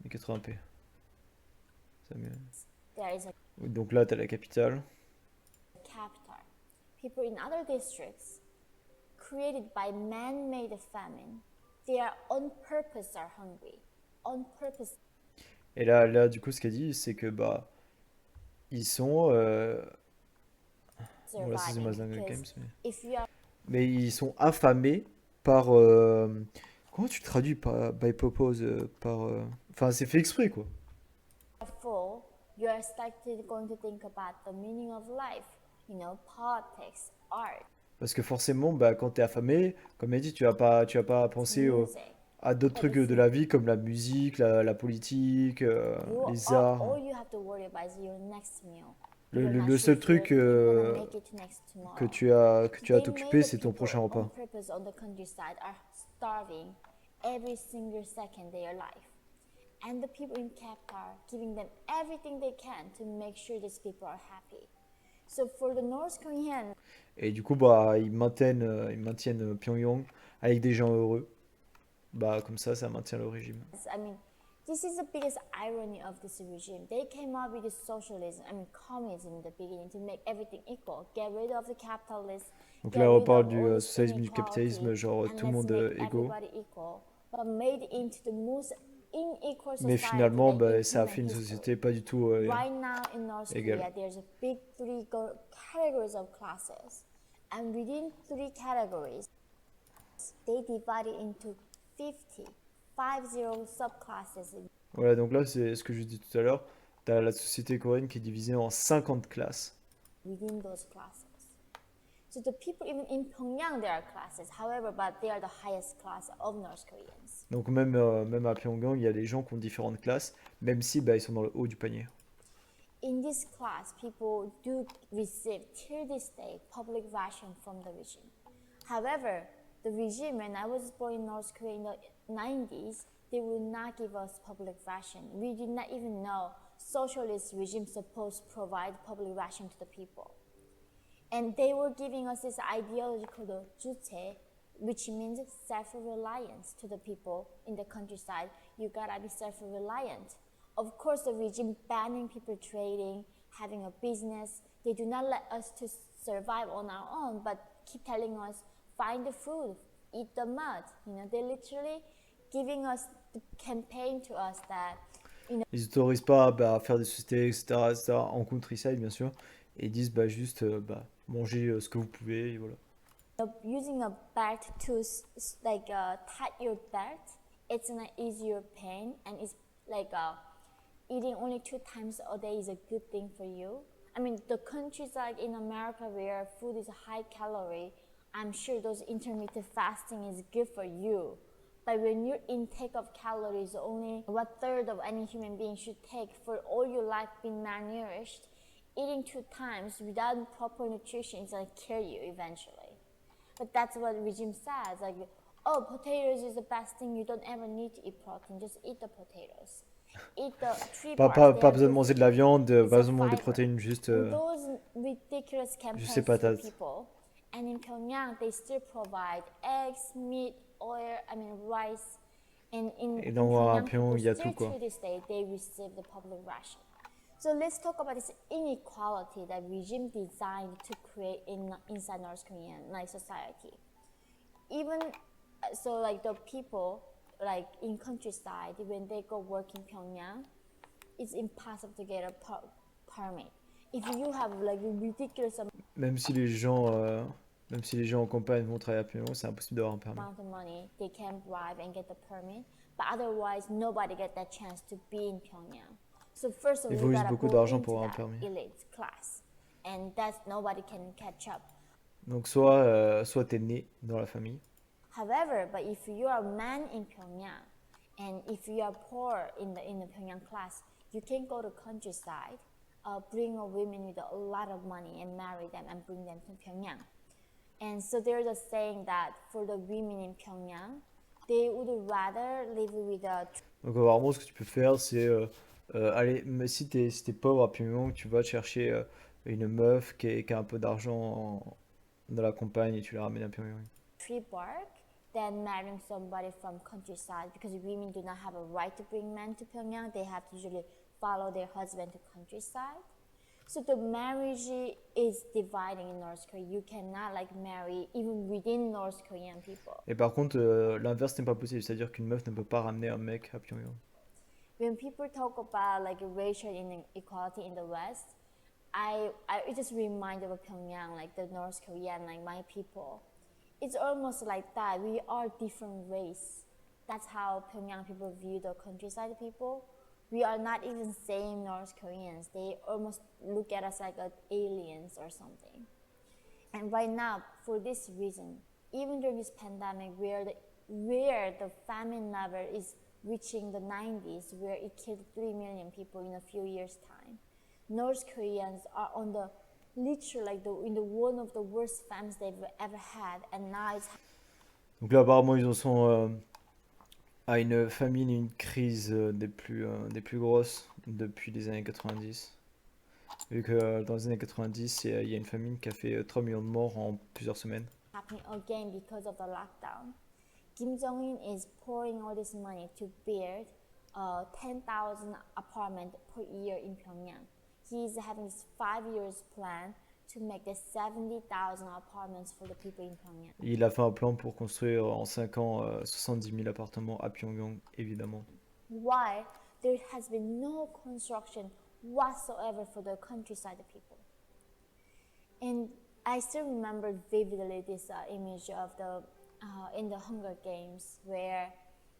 1080p? Ça mieux.
There is a
Donc là t'as la capitale.
capital. People in other districts, created by man-made famine, they are on purpose are hungry. On purpose.
Et là du coup ce qu'elle dit c'est que bah ils sont... Bon là c'est The
Surviving,
Hunger Games
because
mais...
if you are
ils sont affamés par... Comment tu traduis by purpose par... Enfin c'est fait exprès quoi.
full, you are started going to think about the meaning of life, politics, art,
Parce que forcément, bah, quand t'es affamé, comme elle dit, tu vas pas penser
music.
à d'autres trucs de la vie comme la musique, la politique, les
All
arts.
you have to worry about is your next meal.
Le,
You're
le-
not
le
sure
seul
if you're
truc
gonna make it next
que
tomorrow.
tu as à
They
t'occuper,
made the
c'est ton
people
prochain
on
repas.
purpose on the countryside are starving every single second their life. And the people in capital are giving them everything they can to make sure these people are happy. So for the North Koreans,
Et du coup, bah, ils maintiennent Pyongyang avec des gens heureux. Bah, comme ça maintient le régime.
I mean, This is the biggest irony of this regime. They came up with this socialism, communism in the beginning to make everything equal, get rid of the capitalists,
Donc
get
là, on
rid
parle
of
du
all this
socialisme, du
inequality,
capitalisme, genre
and
tout le
let's
monde
make
égaux.
everybody equal, but made into the most unequal
Mais
society
finalement,
that in
bah, ça a
human
fait une
history.
société pas du tout
Right now in North
égale.
Korea, there's a big three categories of classes, and within three categories, they divided into 50 subclasses
Voilà, donc là, c'est ce que je dis tout à l'heure. Tu as la société coréenne qui est divisée en 50 classes.
within those classes. So the people even in Pyongyang, there are classes, however, but they are the highest class of North Koreans.
Donc même, même à Pyongyang, il y a des gens qui ont différentes classes, même si bah, ils sont dans le haut du panier.
In this class, people do receive, till this day, public ration from the regime. However, the regime, when I was born in North Korea in the 90s, they would not give us public ration. We did not even know socialist regime supposed to provide public ration to the people. And they were giving us this ideology called the 주체, which means self-reliance to the people in the countryside. You gotta be self-reliant. Of course, the regime banning people trading, having a business, they do not let us to survive on our own, but keep telling us, find the food, eat the mud. They're literally giving us the campaign to us that,
Ils autorisent pas bah, à faire des sociétés, etc., etc., en countryside, bien sûr. Et ils disent bah, juste bah, mangez ce que vous pouvez, et voilà.
using a belt to tie your belt, it's an easier pain, and it's like eating only 2 times a day is a good thing for you. I mean, the countries like in America where food is high calorie, I'm sure those intermittent fasting is good for you. But when your intake of calories is only 1/3 of any human being should take for all your life being malnourished, eating 2 times without proper nutrition is going to kill you eventually. But that's what the regime says, like, oh, potatoes is the best thing, you don't ever need to eat protein, just eat the potatoes. Eat the tree
Pas,
bark,
pas,
they
pas
have
besoin de
good
manger de la viande,
it's
pas
a
besoin de manger des
fiber.
protéines, juste
And those ridiculous campaigns
sais,
to
patates.
people. And in Pyongyang, they still provide eggs, meat, oil, rice. And in
Et dans
Pyongyang,
Pyongyang,
people
il y a
still
tout, quoi.
to this day, they receive the public ration. So let's talk about this inequality that regime designed to create inside North Korean society. Even so, like the people like in countryside, when they go work in Pyongyang, it's impossible to get a permit. If you have like a ridiculous
Même si les gens en campagne vont travailler à Pyongyang, c'est impossible d'avoir un permis.
amount of money, they can bribe and get the permit. But otherwise, nobody get that chance to be in Pyongyang. So first of all,
Il faut
you
juste
gotta
beaucoup
go
d'argent
into
pour avoir un
that
permis.
elite class, and that's nobody can catch up.
Donc soit t'es né dans la famille,
However, but if you are a man in Pyongyang, and if you are poor in the Pyongyang class, you can go to countryside, bring a woman with a lot of money and marry them and bring them to Pyongyang. And so there's a saying that for the women in Pyongyang, they would rather live with a
donc apparemment ce que tu peux faire c'est aller, mais si t'es pauvre à Pyongyang, tu vas te chercher une meuf qui a un peu d'argent dans la campagne et tu la ramènes à Pyongyang.
tree bark than marrying somebody from countryside, because women do not have a right to bring men to Pyongyang. They have to usually follow their husband to countryside. So the marriage is dividing in North Korea. You cannot like marry even within North Korean people.
Et par contre, l'inverse n'est pas possible, c'est-à-dire qu'une meuf ne peut pas ramener un mec à Pyongyang.
When people talk about like racial inequality in the West, I just remind of Pyongyang, like the North Korean, like my people. It's almost like that. We are different race. That's how Pyongyang people view the countryside people. We are not even same North Koreans. They almost look at us like aliens or something. And right now, for this reason, even during this pandemic, where the famine level is reaching the 90s, where it killed 3 million people in a few years' time, North Koreans are on the literally in the one of the worst famines they've ever had, and now it's.
Donc là, apparemment, ils en sont à une famine et une crise des plus grosses depuis les années 90. Vu que dans les années 90, il y a une famine qui a fait 3 millions de morts en plusieurs semaines.
Happening again because of the lockdown. Kim Jong-un is pouring all this money to build 10,000 apartment per year in Pyongyang. He's having this 5 years plan to make the 70,000 apartments for the people in Pyongyang.
Il a fait un plan pour construire en 5 ans 70 000 appartements à Pyongyang, évidemment.
Why? There has been no construction whatsoever for the countryside people. And I still remember vividly this image of the in the Hunger Games where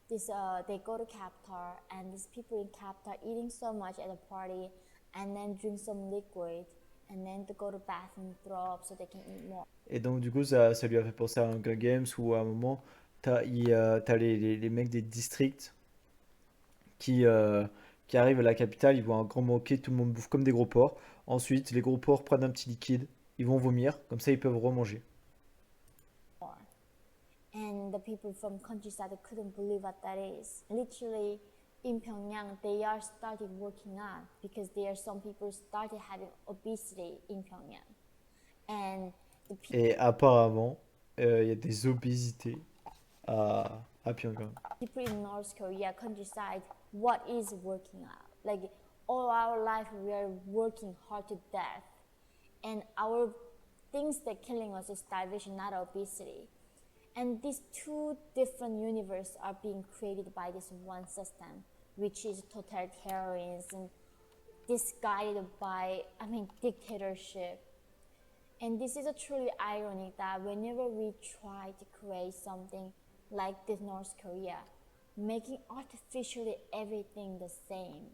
this they go to Qatar and these people in Qatar eating so much at a party and then drink some liquid and then to go to bathroom throw up so they can eat more.
Et donc, du coup, ça lui a fait penser à Hunger Games où à un moment, t'as les mecs des districts qui arrivent à la capitale, ils voient un grand banquet, tout le monde bouffe comme des gros porcs. Ensuite, les gros porcs prennent un petit liquide, ils vont vomir, comme ça ils peuvent remanger.
And the people from countryside couldn't believe what that is. Literally, in Pyongyang, they are started working out because there are some people started having obesity in Pyongyang. And the
Et apparemment, il y a des obésités à Pyongyang.
people in North Korea countryside, what is working out? Like all our life, we are working hard to death, and our things that killing us is starvation, not obesity. And these two different universes are being created by this one system, which is totalitarianism, disguided by, dictatorship. And this is a truly ironic that whenever we try to create something like this North Korea, making artificially everything the same,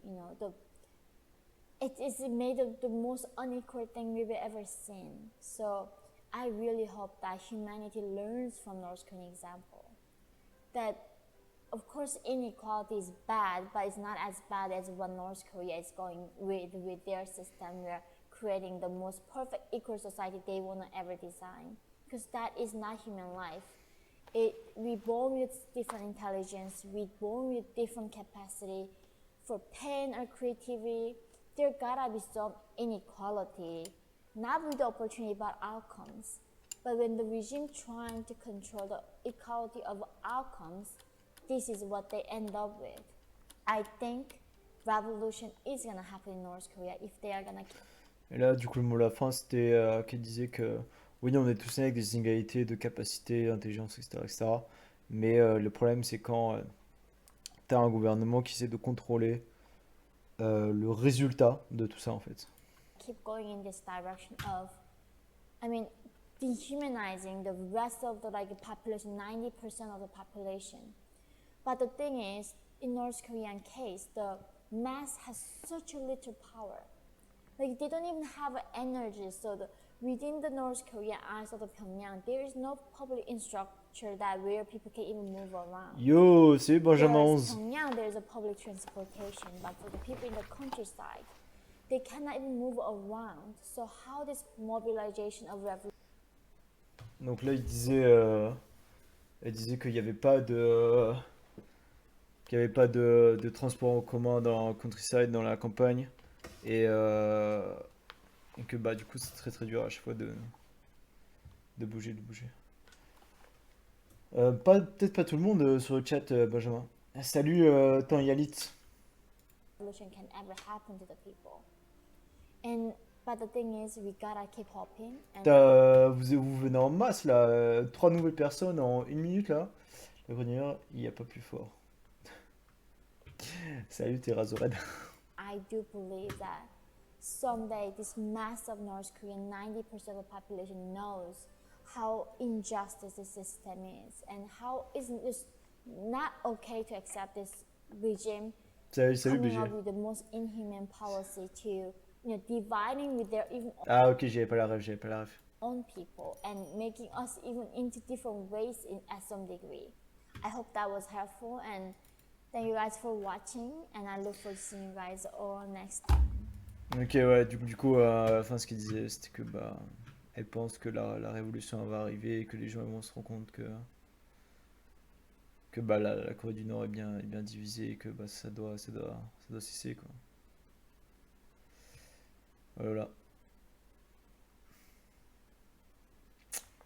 it is made of the most unequal thing we've ever seen. So I really hope that humanity learns from North Korean example. That, of course, inequality is bad, but it's not as bad as what North Korea is going with their system. Where creating the most perfect equal society they want to ever design, because that is not human life. We born with different intelligence, we born with different capacity for pain or creativity. There gotta be some inequality, not with the opportunity but outcomes. But when the regime trying to control the equality of outcomes, this is what they end up with. I think revolution is gonna happen in North Korea if they are gonna.
Et là, du coup, le mot de la fin, c'était qu'elle disait que oui, on est tous nés avec des inégalités de capacité, d'intelligence, etc., etc. Mais le problème, c'est quand tu as un gouvernement qui essaie de contrôler le résultat de tout ça, en fait.
Keep going in this direction of, dehumanizing the rest of the population, 90% of the population. But the thing is, in North Korean case, the mass has such a little power. Like they don't even have energy. So within the North Korea outside of Pyongyang, there is no public infrastructure that where people can even move around.
Yo, salut Benjamin
Whereas
11.
Pyongyang, there is a public transportation, but for the people in the countryside, they cannot even move around. So how this mobilization of revolution?
Donc là, elle disait qu'il n'y avait pas de transport en commun dans le countryside, dans la campagne. Et que bah du coup c'est très très dur à chaque fois de bouger. Peut-être pas tout le monde sur le chat, Benjamin. Salut Yalit.
Revolution can ever happen to the people. But the thing is, we gotta keep hoping.
Vous venez en masse là, 3 nouvelles personnes en 1 minute là. La première, il n'y a pas plus fort. Salut Terrazored.
I do believe that someday this mass of North Korea, 90% of the population knows how injustice the system is and how it's just not okay to accept this regime
Salut
coming
BG.
up with the most inhuman policy to dividing with their even
Ah ok, j'avais pas la rêve.
own people and making us even into different ways at some degree. I hope that was helpful and thank you guys for watching and I look forward to seeing you guys all next time.
Ok, ouais, du coup, à la fin, ce qu'il disait, c'était que bah, elle pense que la révolution va arriver et que les gens vont se rendre compte que bah, la Corée du Nord est bien divisée et que bah, ça doit cesser, quoi.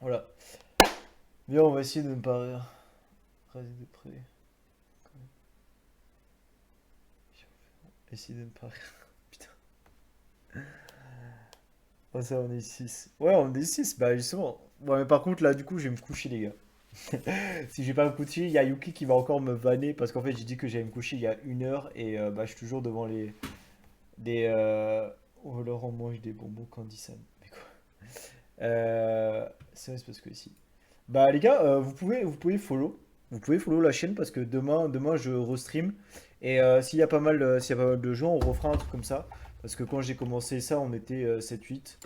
Voilà. Bien, on va essayer de ne pas raser de près. Essaye de ne pas rire. Putain. Oh, ça, on est 6. Ouais, on est 6. Bah, justement. Bon, mais par contre, là, du coup, je vais me coucher, les gars. Si je vais pas me coucher, il y a Yuki qui va encore me vanner parce qu'en fait, j'ai dit que j'allais me coucher il y a 1 heure et bah, je suis toujours devant les. Des. Oh, Laurent mange des bonbons Candy Sam. Mais quoi? C'est vrai, c'est parce que ici. Bah, les gars, vous pouvez follow. Vous pouvez follow la chaîne parce que demain je restream. Et s'il y a pas mal de gens, on refera un truc comme ça. Parce que quand j'ai commencé ça, on était 7-8.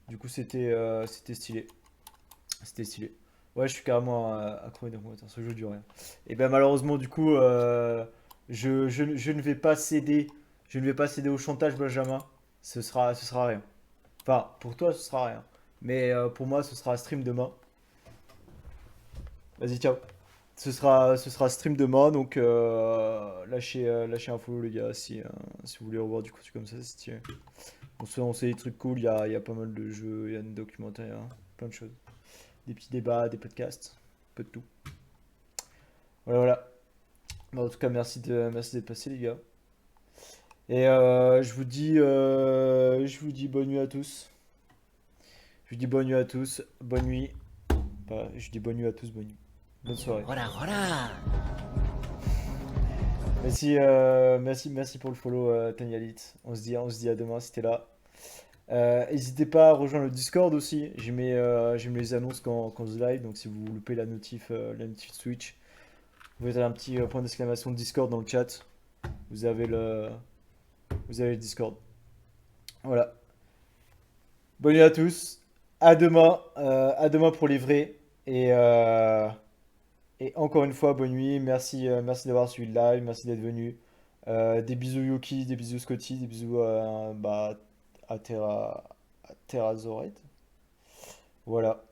Du coup, c'était stylé. C'était stylé. Ouais, je suis carrément accro à Documentaire, ce jeu du rien. Et ben malheureusement, du coup, je ne vais pas céder. Je ne vais pas céder au chantage, Benjamin. Ce sera rien. Enfin, pour toi, ce sera rien. Mais pour moi, ce sera stream demain. Vas-y, ciao. Ce sera stream demain, donc lâchez un follow, les gars, si vous voulez revoir du contenu comme ça, c'est stylé. On sait des trucs cool, il y a pas mal de jeux, il y a des documentaires, il y a plein de choses. Des petits débats, des podcasts, un peu de tout. Voilà, voilà. Bah, en tout cas, merci d'être passé, les gars. Et je vous dis bonne nuit à tous. Je vous dis bonne nuit à tous, bonne nuit. Bah, je dis bonne nuit à tous, bonne nuit. Bonne soirée. Merci pour le follow, Tanyalit. On se dit à demain si t'es là. N'hésitez pas à rejoindre le Discord aussi. Je mets les annonces quand je live. Donc si vous loupez la notif Switch, vous mettez un petit point d'exclamation Discord dans le chat. Vous avez le Discord. Voilà. Bonne nuit à tous. À demain pour les vrais. Et encore une fois, bonne nuit. Merci d'avoir suivi le live. Merci d'être venu. Des bisous Yuki, des bisous Scotty, des bisous à Terra Zored. Voilà.